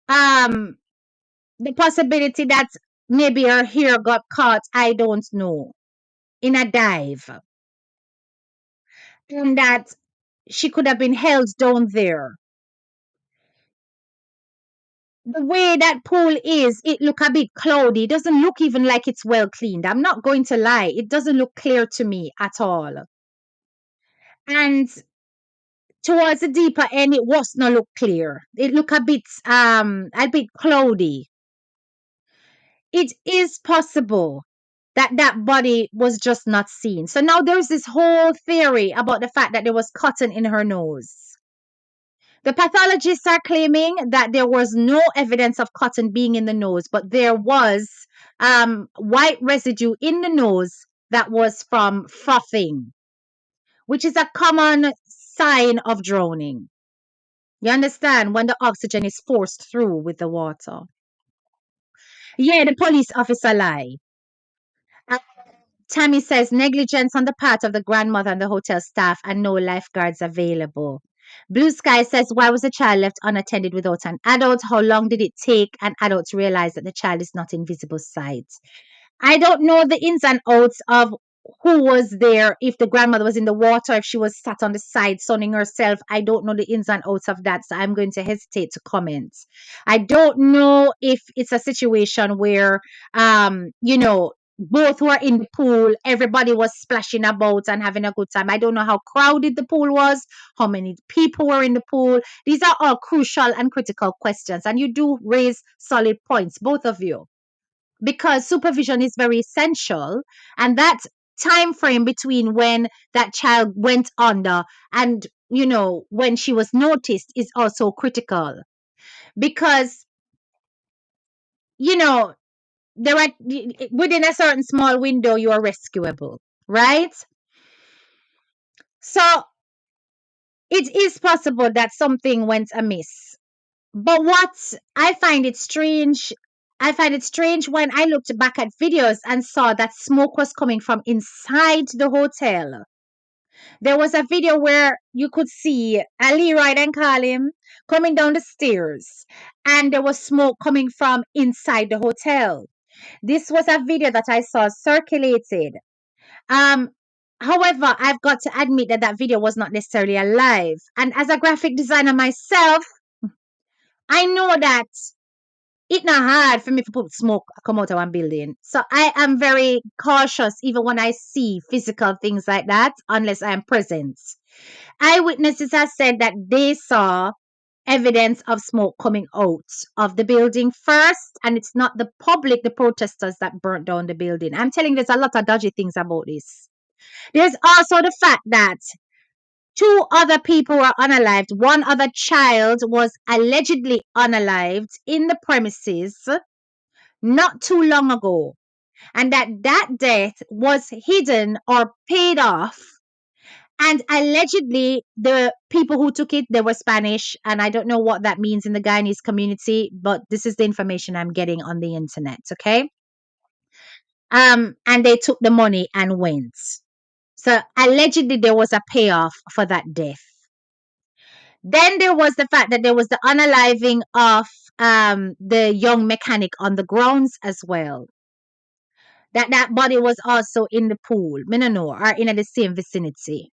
The possibility that maybe her hair got caught, I don't know, in a dive. And that she could have been held down there. The way that pool is, it look a bit cloudy. It doesn't look even like it's well cleaned. I'm not going to lie. It doesn't look clear to me at all. And towards the deeper end, it was not look clear. It look a bit cloudy. It is possible that that body was just not seen. So now there's this whole theory about the fact that there was cotton in her nose. The pathologists are claiming that there was no evidence of cotton being in the nose, but there was white residue in the nose that was from frothing, which is a common sign of drowning. You understand? When the oxygen is forced through with the water. Yeah, the police officer lie. Tammy says negligence on the part of the grandmother and the hotel staff and no lifeguards available. Blue Sky says, why was the child left unattended without an adult? How long did it take an adult to realize that the child is not in visible sight? I don't know the ins and outs of who was there, if the grandmother was in the water, if she was sat on the side sunning herself. I don't know the ins and outs of that, so I'm going to hesitate to comment. I don't know if it's a situation where, both were in the pool, everybody was splashing about and having a good time. I don't know how crowded the pool was, how many people were in the pool. These are all crucial and critical questions, and you do raise solid points, both of you, because supervision is very essential, and that time frame between when that child went under and when she was noticed is also critical, because you know there are, within a certain small window, you are rescuable, right? So it is possible that something went amiss. But what I find it strange when I looked back at videos and saw that smoke was coming from inside the hotel. There was a video where you could see Ali, right, and call him, coming down the stairs, and there was smoke coming from inside the hotel. This was a video that I saw circulated. Um, However, I've got to admit that that video was not necessarily alive. And as a graphic designer myself, I know that it's not hard for me to put smoke come out of one building. So I am very cautious even when I see physical things like that, unless I am present. Eyewitnesses have said that they saw evidence of smoke coming out of the building first, and it's not the public, the protesters, that burnt down the building. I'm telling you, there's a lot of dodgy things about this. There's also the fact that two other people were unalived. One other child was allegedly unalived in the premises not too long ago, and that death was hidden or paid off. And allegedly, the people who took it, they were Spanish, and I don't know what that means in the Guyanese community, but this is the information I'm getting on the internet. Okay, and they took the money and went. So allegedly, there was a payoff for that death. Then there was the fact that there was the unaliving of the young mechanic on the grounds as well. That body was also in the pool, me no know, or in the same vicinity.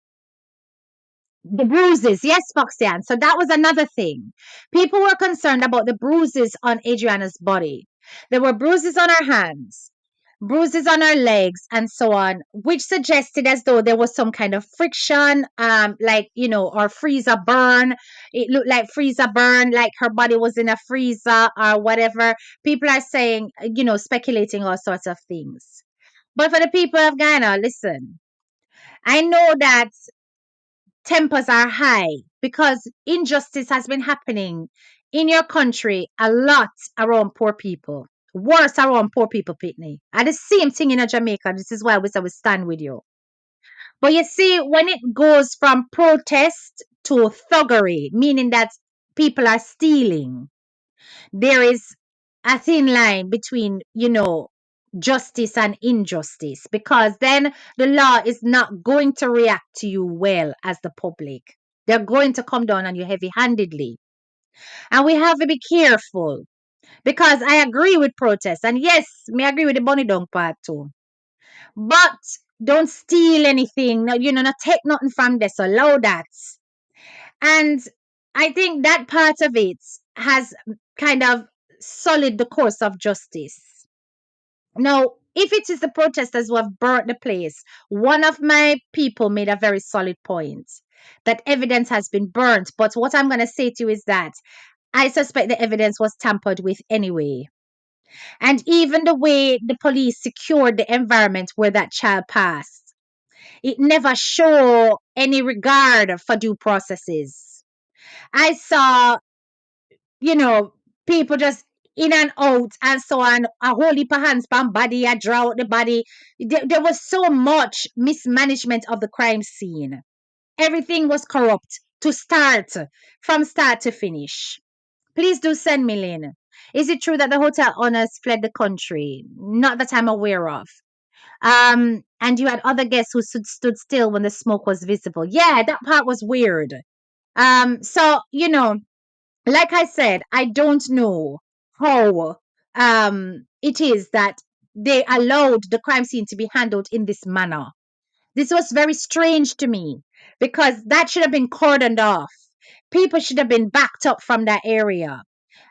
The bruises, yes, Foxian. So that was another thing. People were concerned about the bruises on Adriana's body. There were bruises on her hands, bruises on her legs, and so on, which suggested as though there was some kind of friction, or freezer burn. It looked like freezer burn, like her body was in a freezer or whatever. People are saying, speculating all sorts of things. But for the people of Ghana, listen, I know that tempers are high because injustice has been happening in your country a lot around poor people. Worse around poor people, Pitney. And the same thing in Jamaica. This is why we say we stand with you. But you see, when it goes from protest to thuggery, meaning that people are stealing, there is a thin line between, justice and injustice, because then the law is not going to react to you well as the public. They're going to come down on you heavy handedly. And we have to be careful, because I agree with protests. And yes, me agree with the bunny down part too. But don't steal anything. No, not take nothing from this. Allow that. And I think that part of it has kind of solid the course of justice. Now, if it is the protesters who have burnt the place, one of my people made a very solid point that evidence has been burnt. But what I'm going to say to you is that I suspect the evidence was tampered with anyway. And even the way the police secured the environment where that child passed, it never showed any regard for due processes. I saw, you know, people just in and out and so on, a whole heap of hands pan body, a draw out the body. There was so much mismanagement of the crime scene. Everything was corrupt from start to finish. Please do send me, Lynn. Is it true that the hotel owners fled the country? Not that I'm aware of. And you had other guests who stood still when the smoke was visible. Yeah, that part was weird. So, like I said, I don't know how it is that they allowed the crime scene to be handled in this manner. This was very strange to me because that should have been cordoned off. People should have been backed up from that area.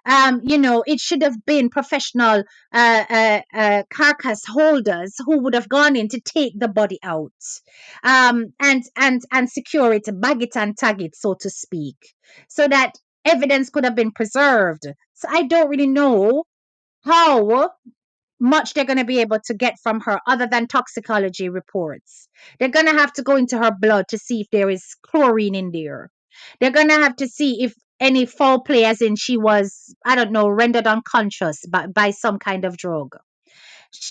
It should have been professional carcass holders who would have gone in to take the body out, and secure it, bag it and tag it, so to speak, so that evidence could have been preserved. So I don't really know how much they're going to be able to get from her other than toxicology reports. They're going to have to go into her blood to see if there is chlorine in there. They're going to have to see if any foul play, as in she was, I don't know, rendered unconscious by some kind of drug.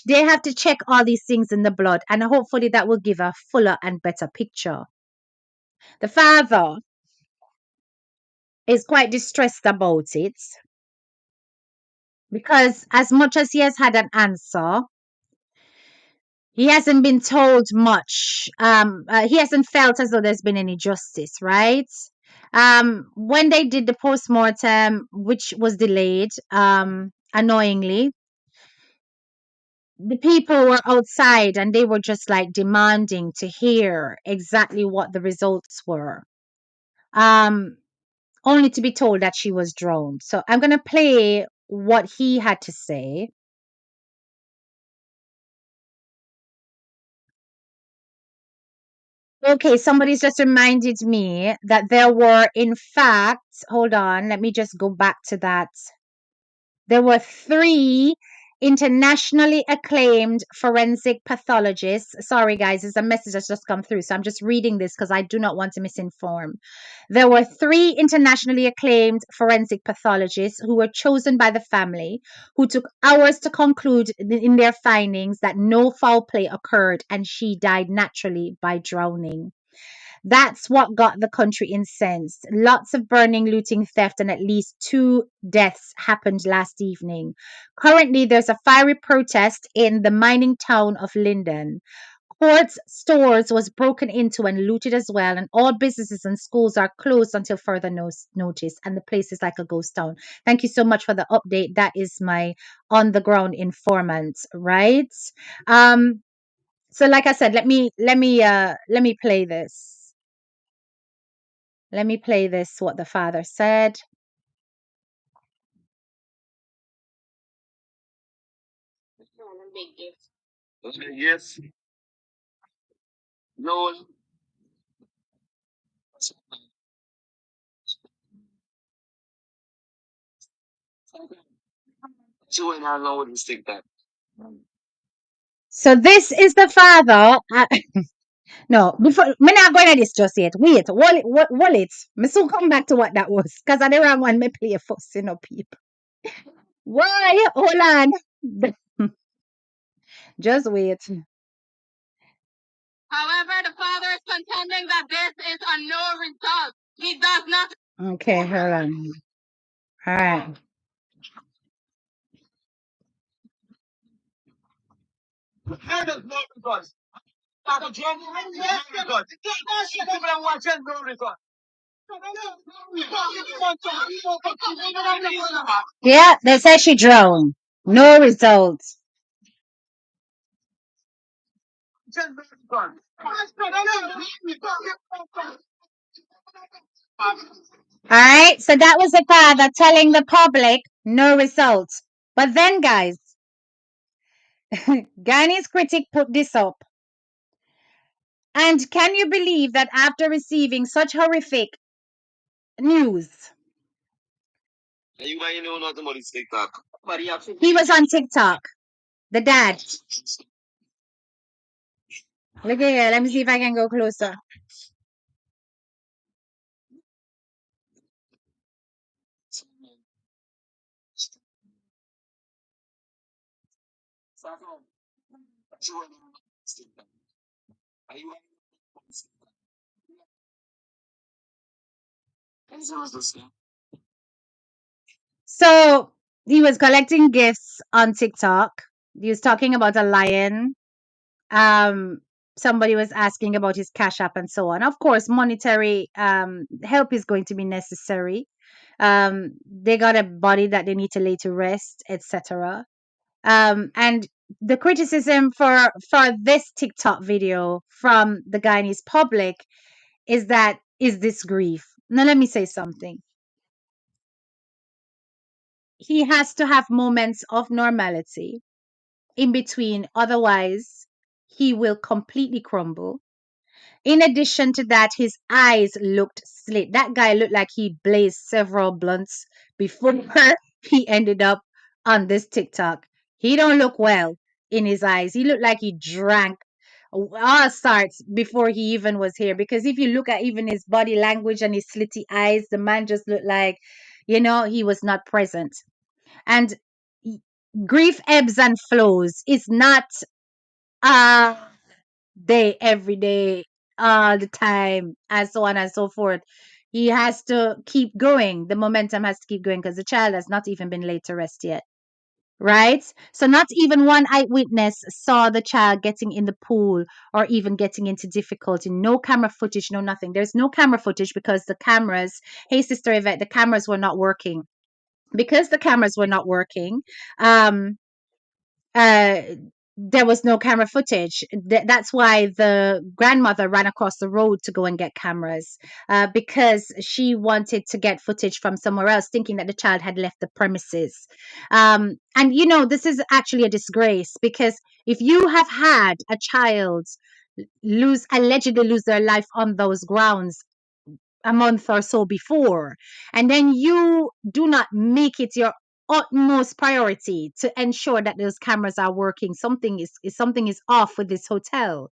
They have to check all these things in the blood, and hopefully that will give a fuller and better picture. The father is quite distressed about it because, as much as he has had an answer, he hasn't been told much. He hasn't felt as though there's been any justice, right? When they did the postmortem, which was delayed, annoyingly, the people were outside and they were just like demanding to hear exactly what the results were. Um, Only to be told that she was drowned. So I'm gonna play what he had to say. Okay, somebody's just reminded me that there were, in fact, hold on, let me just go back to that. There were three internationally acclaimed forensic pathologists. Sorry, guys, it's a message that's just come through. So I'm just reading this because I do not want to misinform. There were three internationally acclaimed forensic pathologists who were chosen by the family, who took hours to conclude in their findings that no foul play occurred and she died naturally by drowning. That's what got the country incensed. Lots of burning, looting, theft, and at least two deaths happened last evening. Currently, there's a fiery protest in the mining town of Linden. Courts, stores was broken into and looted as well, and all businesses and schools are closed until further notice. And the place is like a ghost town. Thank you so much for the update. That is my on the ground informant, right? Um, so like I said, let me play this. Let me play this, what the father said. Yes. No. So this is the father. No, before me not going at this just yet. Wait, wallet. Me soon come back to what that was. Because I the wrong one me play first, people. Why? Hold on. Just wait. However, the father is contending that this is a no result. He does not. Okay, hold on. All right. How does no result? After January, no result. People are watching no result. Yeah, they say she drowned. No results. All right, so that was the father telling the public no results. But then, guys, Ghanai's critic put this up. And can you believe that after receiving such horrific news, you might know nothing about his TikTok. He was on TikTok, the dad. Look at here. Let me see if I can go closer. So he was collecting gifts on TikTok. He was talking about a lion. Um, Somebody was asking about his cash app and so on. Of course, monetary help is going to be necessary. They got a body that they need to lay to rest, etc. And the criticism for this TikTok video from the Guyanese public is that is this grief? Now let me say something. He has to have moments of normality in between, otherwise he will completely crumble. In addition to that, his eyes looked slit. That guy looked like he blazed several blunts before he ended up on this TikTok. He don't look well in his eyes. He looked like he drank all sorts before he even was here. Because if you look at even his body language and his slitty eyes, the man just looked like, he was not present. And grief ebbs and flows. It's not uh day every day all the time and so on and so forth. He has to keep going. The momentum has to keep going because the child has not even been laid to rest yet, right? So not even one eyewitness saw the child getting in the pool or even getting into difficulty. No camera footage, no nothing. There's no camera footage because the cameras, hey sister Yvette, the cameras were not working. Because the cameras were not working, um uh, there was no camera footage. That's why the grandmother ran across the road to go and get cameras, because she wanted to get footage from somewhere else, thinking that the child had left the premises. And this is actually a disgrace because if you have had a child allegedly lose their life on those grounds a month or so before, and then you do not make it your utmost priority to ensure that those cameras are working, something is off with this hotel.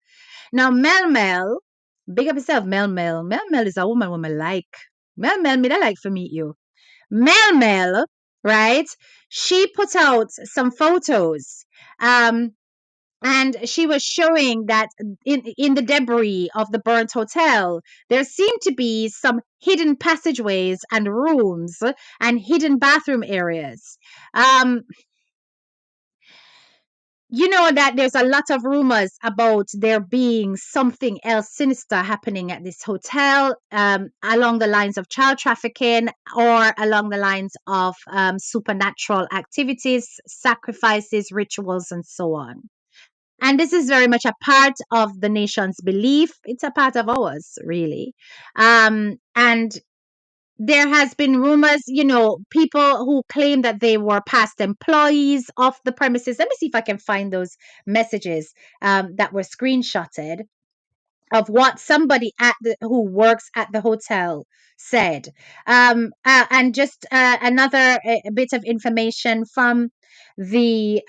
Now, Mel, big up yourself, Mel. Mel is a woman woman like. Mel, me that like to meet you. Mel, right? She put out some photos. Um, and she was showing that in the debris of the burnt hotel there seemed to be some hidden passageways and rooms and hidden bathroom areas. um you know that there's a lot of rumors about there being something else sinister happening at this hotel, along the lines of child trafficking or along the lines of supernatural activities, sacrifices, rituals, and so on. And this is very much a part of the nation's belief. It's a part of ours, really. And there has been rumors, people who claim that they were past employees of the premises. Let me see if I can find those messages that were screenshotted of what somebody who works at the hotel said. And just another bit of information from the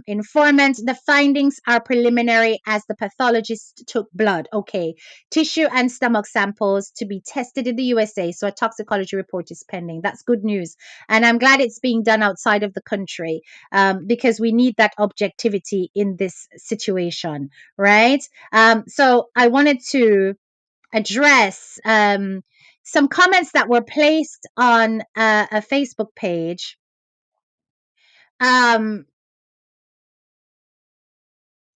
informant. The findings are preliminary as the pathologist took blood, okay, tissue and stomach samples to be tested in the USA. So a toxicology report is pending. That's good news. And I'm glad it's being done outside of the country, because we need that objectivity in this situation, right? So I wanted to address some comments that were placed on a Facebook page. Um,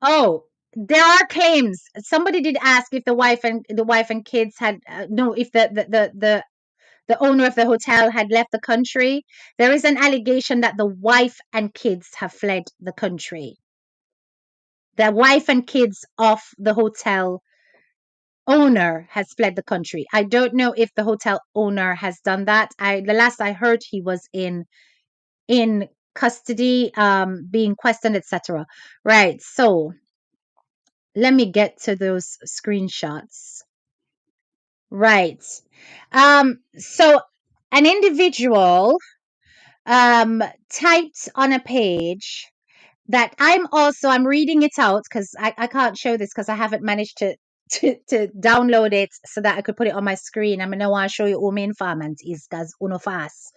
oh, there are claims. Somebody did ask if the wife and kids had no, if the owner of the hotel had left the country. There is an allegation that the wife and kids have fled the country. The wife and kids of the hotel owner has fled the country. I don't know if the hotel owner has done that. The last I heard, he was in custody, being questioned, etc. Right. So let me get to those screenshots. Right. So an individual typed on a page that I'm reading it out because I can't show this because I haven't managed to download it so that I could put it on my screen. I'm gonna want to show you who my informant is because uno fast.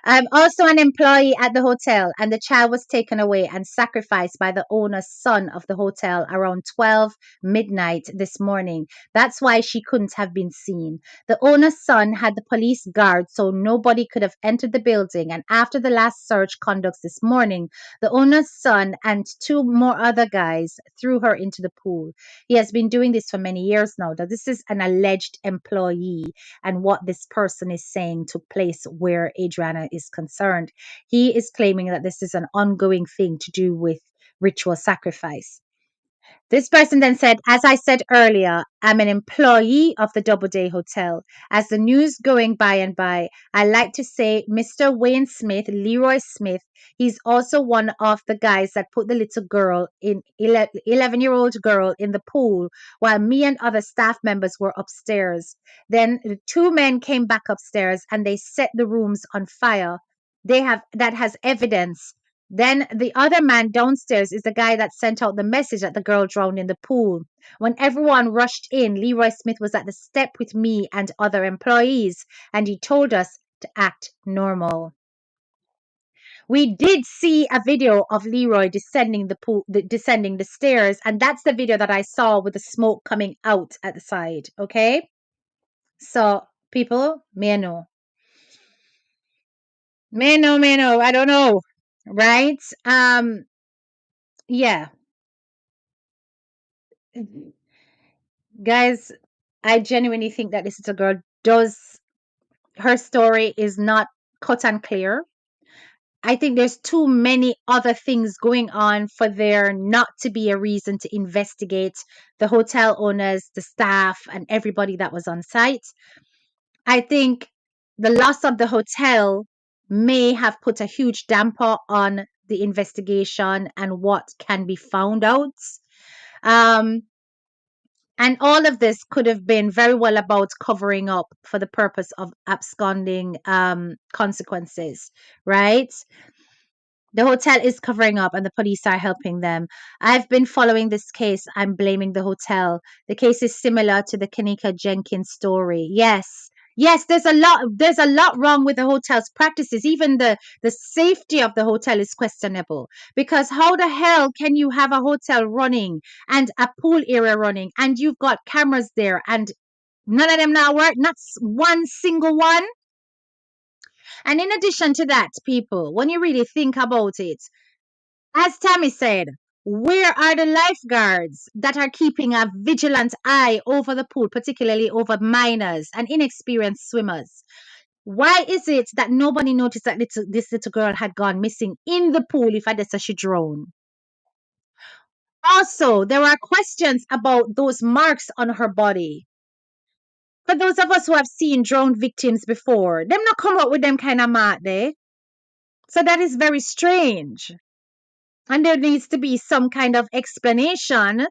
I'm also an employee at the hotel, and the child was taken away and sacrificed by the owner's son of the hotel around 12 midnight this morning. That's why she couldn't have been seen. The owner's son had the police guard, so nobody could have entered the building. And after the last search conducts this morning, the owner's son and two more other guys threw her into the pool. He has been doing this for many years now. This is an alleged employee, and what this person is saying took place place where Adriana is concerned. He is claiming that this is an ongoing thing to do with ritual sacrifice. This person then said, as I said earlier, I'm an employee of the Doubleday Hotel. As the news going by and by, I like to say Mr. Wayne Smith, Leroy Smith, he's also one of the guys that put the little girl, 11-year-old girl, in the pool while me and other staff members were upstairs. Then the two men came back upstairs and they set the rooms on fire. That has evidence. Then the other man downstairs is the guy that sent out the message that the girl drowned in the pool. When everyone rushed in, Leroy Smith was at the step with me and other employees, and he told us to act normal. We did see a video of Leroy descending descending the stairs, and that's the video that I saw with the smoke coming out at the side. Okay, so people may know, I don't know, right? Yeah. Guys, I genuinely think that this little girl her story is not cut and clear. I think there's too many other things going on for there not to be a reason to investigate the hotel owners, the staff, and everybody that was on site. I think the loss of the hotel may have put a huge damper on the investigation and what can be found out. Um, And all of this could have been very well about covering up for the purpose of absconding consequences, right? The hotel is covering up and the police are helping them. I've been following this case. I'm blaming the hotel. The case is similar to the Kanika Jenkins story. Yes. Yes, there's a lot wrong with the hotel's practices. Even the safety of the hotel is questionable, because how the hell can you have a hotel running and a pool area running and you've got cameras there and none of them now work, not one single one? And in addition to that, people, when you really think about it, as Tammy said, where are the lifeguards that are keeping a vigilant eye over the pool, particularly over minors and inexperienced swimmers? Why is it that nobody noticed that this little girl had gone missing in the pool if Adessa she drowned? Also, there are questions about those marks on her body. For those of us who have seen drowned victims before, them not come up with them kind of mark there. So that is very strange. And there needs to be some kind of explanation.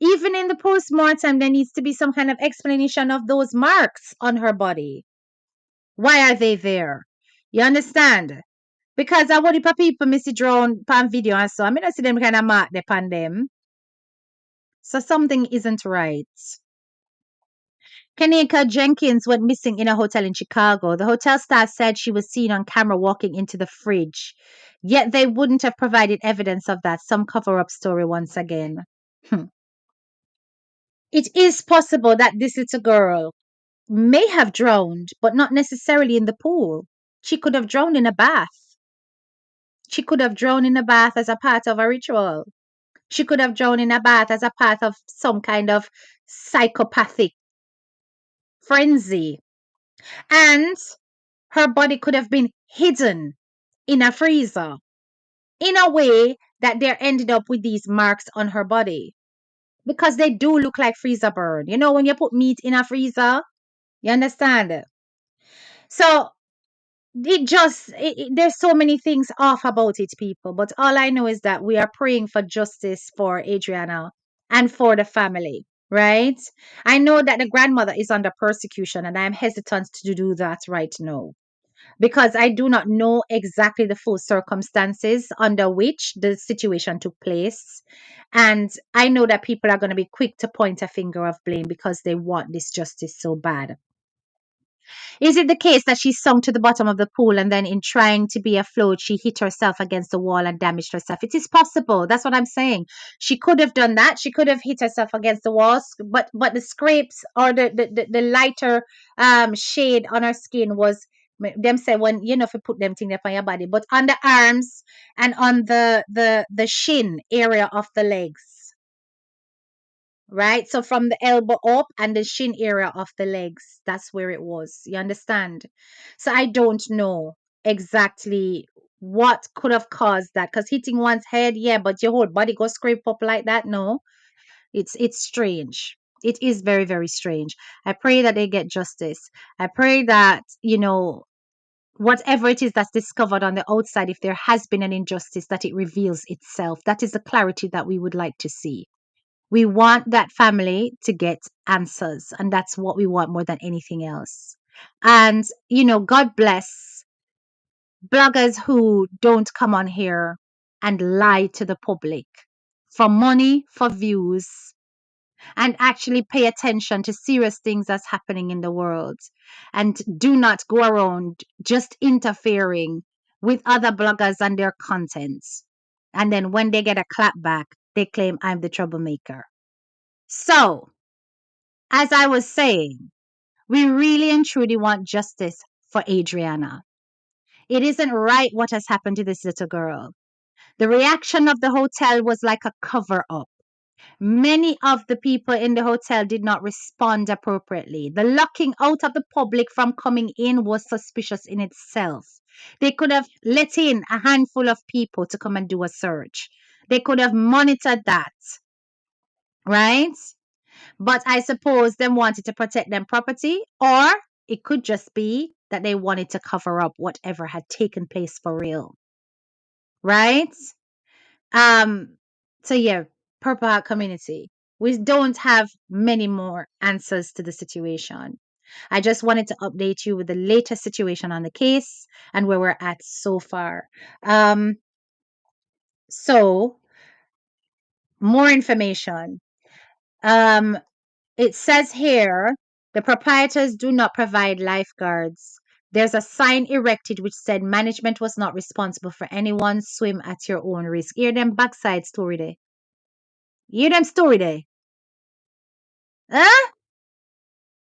Even in the post-mortem, there needs to be some kind of explanation of those marks on her body. Why are they there? You understand? Because I want people miss it drawn pan video and so I mean I see them kind of mark the pan them. So something isn't right. Kanika Jenkins went missing in a hotel in Chicago. The hotel staff said she was seen on camera walking into the fridge. Yet they wouldn't have provided evidence of that. Some cover-up story once again. It is possible that this little girl may have drowned, but not necessarily in the pool. She could have drowned in a bath. She could have drowned in a bath as a part of a ritual. She could have drowned in a bath as a part of some kind of psychopathic frenzy. And her body could have been hidden in a freezer in a way that they're ended up with these marks on her body, because they do look like freezer burn. You know, when you put meat in a freezer, you understand? So there's so many things off about it, people. But all I know is that we are praying for justice for Adriana and for the family, right? I know that the grandmother is under persecution, and I'm hesitant to do that right now because I do not know exactly the full circumstances under which the situation took place. And I know that people are going to be quick to point a finger of blame because they want this justice so bad. Is it the case that she sunk to the bottom of the pool and then, in trying to be afloat, she hit herself against the wall and damaged herself? It is possible. That's what I'm saying. She could have done that. She could have hit herself against the walls, but the scrapes or the lighter shade on her skin was. Them say when you know if you put them thing on your body, but on the arms and on the shin area of the legs. right? So from the elbow up and the shin area of the legs, that's where it was. You understand? So I don't know exactly what could have caused that, because hitting one's head, yeah, but your whole body go scrape up like that. No, it's strange. It is very, very strange. I pray that they get justice. I pray that, whatever it is that's discovered on the outside, if there has been an injustice, that it reveals itself. That is the clarity that we would like to see. We want that family to get answers, and that's what we want more than anything else. And, God bless bloggers who don't come on here and lie to the public for money, for views, and actually pay attention to serious things that's happening in the world, and do not go around just interfering with other bloggers and their content. And then when they get a clap back, they claim I'm the troublemaker. So, as I was saying, we really and truly want justice for Adriana. It isn't right what has happened to this little girl. The reaction of the hotel was like a cover up. Many of the people in the hotel did not respond appropriately. The locking out of the public from coming in was suspicious in itself. They could have let in a handful of people to come and do a search. They could have monitored that, right? But I suppose them wanted to protect them property, or it could just be that they wanted to cover up whatever had taken place for real, right? Um, so yeah, Purple Heart community. We don't have many more answers to the situation. I just wanted to update you with the latest situation on the case and where we're at so far. Um, so more information. Um, It says here the proprietors do not provide lifeguards. There's a sign erected which said management was not responsible for anyone. Swim at your own risk. Hear them backside story there. Hear them story there. Huh?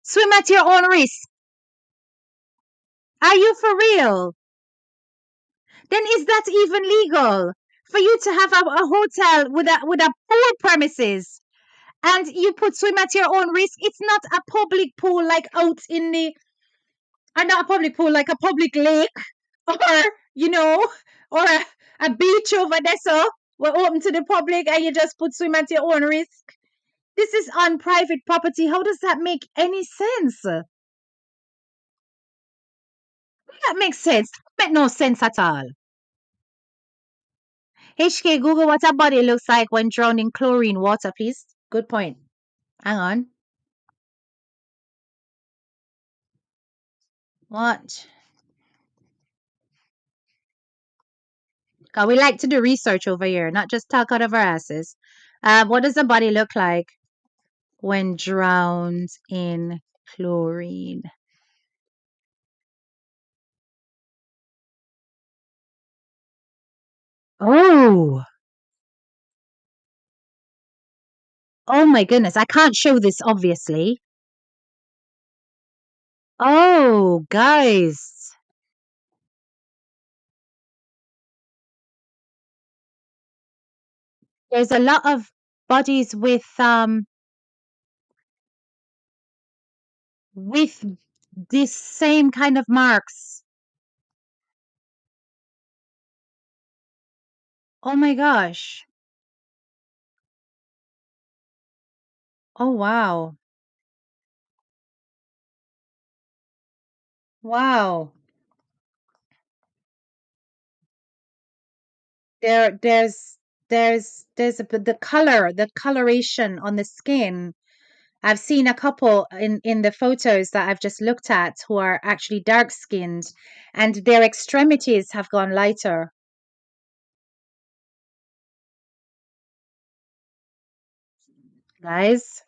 Swim at your own risk. Are you for real? Then is that even legal? For you to have a hotel with a pool premises and you put swim at your own risk. It's not a public pool like out in the not a public pool, like a public lake, or you know, or a beach over there. So we're open to the public, and you just put swim at your own risk. This is on private property. How does that make any sense? That makes sense. Make no sense at all. HK, Google what a body looks like when drowned in chlorine water, please. Good point. Hang on. What? Cause we like to do research over here, not just talk out of our asses. What does a body look like when drowned in chlorine? Oh, oh my goodness. I can't show this, obviously. Oh, guys. There's a lot of bodies with this same kind of marks. Oh my gosh. Oh wow. Wow. There's the coloration on the skin. I've seen a couple in the photos that I've just looked at who are actually dark skinned, and their extremities have gone lighter. Guys,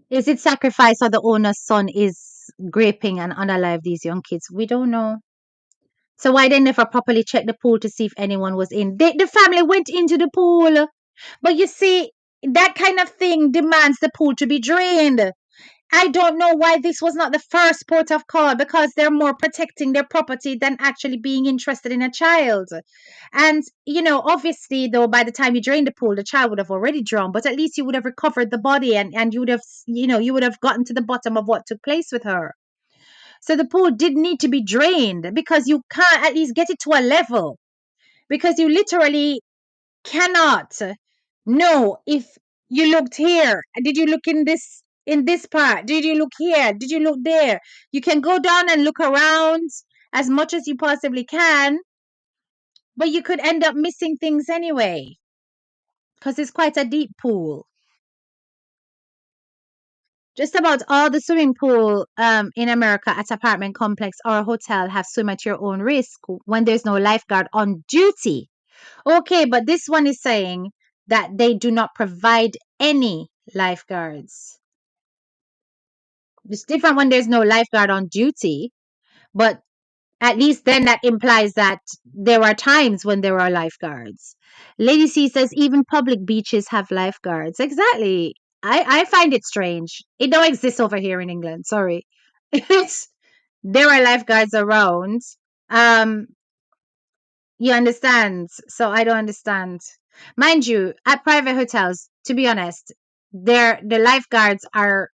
is it sacrifice or the owner's son is raping and unalive these young kids? We don't know. So why they never properly checked the pool to see if anyone was in? The family went into the pool, but you see, that kind of thing demands the pool to be drained. I don't know why this was not the first port of call, because they're more protecting their property than actually being interested in a child. And, obviously, though, by the time you drain the pool, the child would have already drowned, but at least you would have recovered the body, and you would have, you would have gotten to the bottom of what took place with her. So the pool did need to be drained, because you can't at least get it to a level, because you literally cannot know if you looked here. Did you look in this part? Did you look here? Did you look there? You can go down and look around as much as you possibly can, but you could end up missing things anyway, because it's quite a deep pool. Just about all the swimming pool in America at apartment complex or hotel have swim at your own risk when there's no lifeguard on duty. Okay, but this one is saying that they do not provide any lifeguards. It's different when there's no lifeguard on duty, but at least then that implies that there are times when there are lifeguards. Lady C says even public beaches have lifeguards. Exactly. I find it strange. It don't exist over here in England. Sorry. It's, there are lifeguards around. Um, You understand? So I don't understand. Mind you, at private hotels, to be honest, the lifeguards are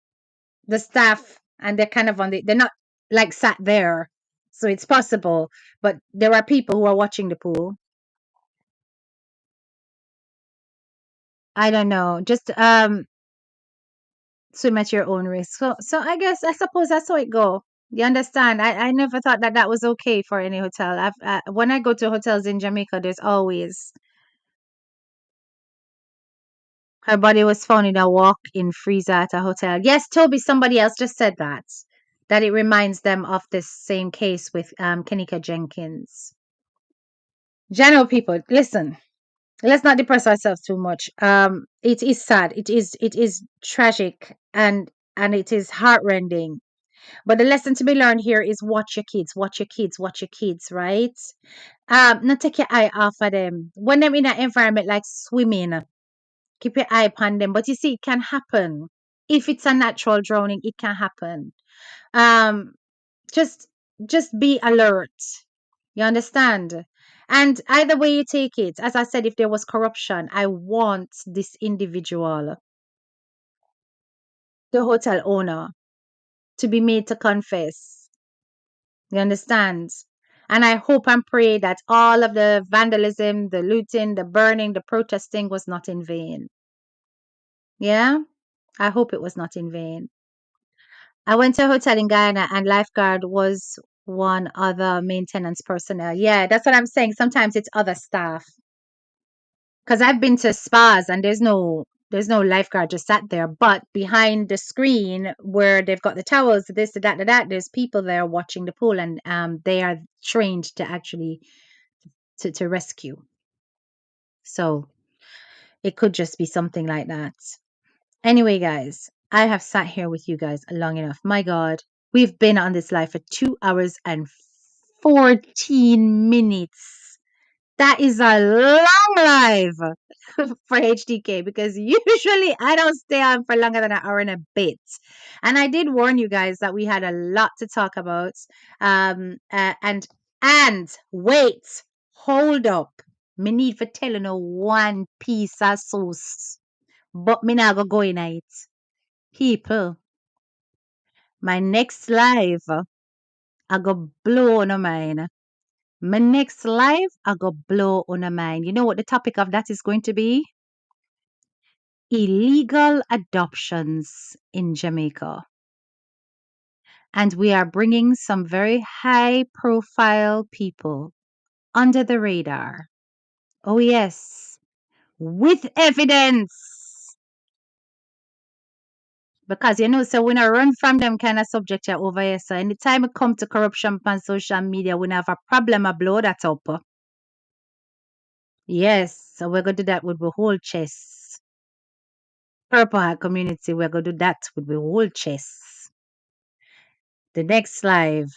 the staff, and they're kind of they're not like sat there. So it's possible, but there are people who are watching the pool. I don't know. Just swim at your own risk. So I suppose that's how it go. You understand? I never thought that that was okay for any hotel. When I go to hotels in Jamaica, there's always her body was found in a walk-in freezer at a hotel. Yes, Toby, somebody else just said that. That it reminds them of this same case with Kenika Jenkins. General people, listen, let's not depress ourselves too much. It is sad. It is tragic, and it is heartrending. But the lesson to be learned here is watch your kids, watch your kids, watch your kids, right? Not take your eye off of them. When they're in an environment like swimming, keep your eye upon them. But you see, it can happen. If it's a natural drowning, it can happen. Um, just just be alert. You understand? And either way you take it, as I said, if there was corruption, I want this individual, the hotel owner, to be made to confess. You understand? And I hope and pray that all of the vandalism, the looting, the burning, the protesting was not in vain. Yeah? I hope it was not in vain. I went to a hotel in Guyana, and lifeguard was one other maintenance personnel. Yeah, that's what I'm saying. Sometimes it's other staff. Because I've been to spas, and there's no lifeguard just sat there, but behind the screen where they've got the towels, this, that, there's people there watching the pool, and they are trained to actually to rescue. So it could just be something like that. Anyway, guys, I have sat here with you guys long enough. My God, we've been on this live for 2 hours and 14 minutes. That is a long live for HDK, because usually I don't stay on for longer than an hour and a bit. And I did warn you guys that we had a lot to talk about. And wait, hold up. Me need for telling you one piece of sauce, but me not go in it. People, my next live, I go blow on a mind. My next live, I go blow on a mind. You know what the topic of that is going to be? Illegal adoptions in Jamaica. And we are bringing some very high profile people under the radar. Oh, yes, with evidence. Because so when I run from them kind of subject here over here. So anytime it come to corruption on social media, we have a problem, I blow that up. Yes, so we're gonna do that with the whole chest. Purple Heart community, we're gonna do that with the whole chest. The next live,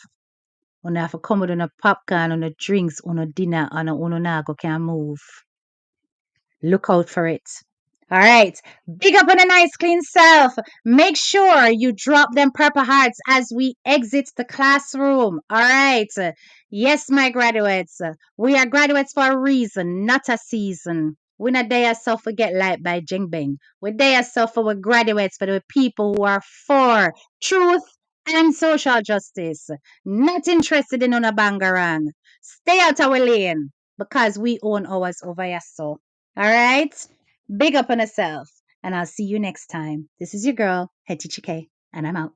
we have to come with on a popcorn, on a drinks, on a dinner, on a uno nago can move. Look out for it. All right. Big up on a nice clean self. Make sure you drop them purple hearts as we exit the classroom. All right. Yes, my graduates. We are graduates for a reason, not a season. We're not there so forget light by Jing Bing. We're there so for we graduates for the people who are for truth and social justice. Not interested in a bangarang. Stay out our lane because we own ours over here. So, all right. Big up on yourself. And I'll see you next time. This is your girl, Head Teacher K, and I'm out.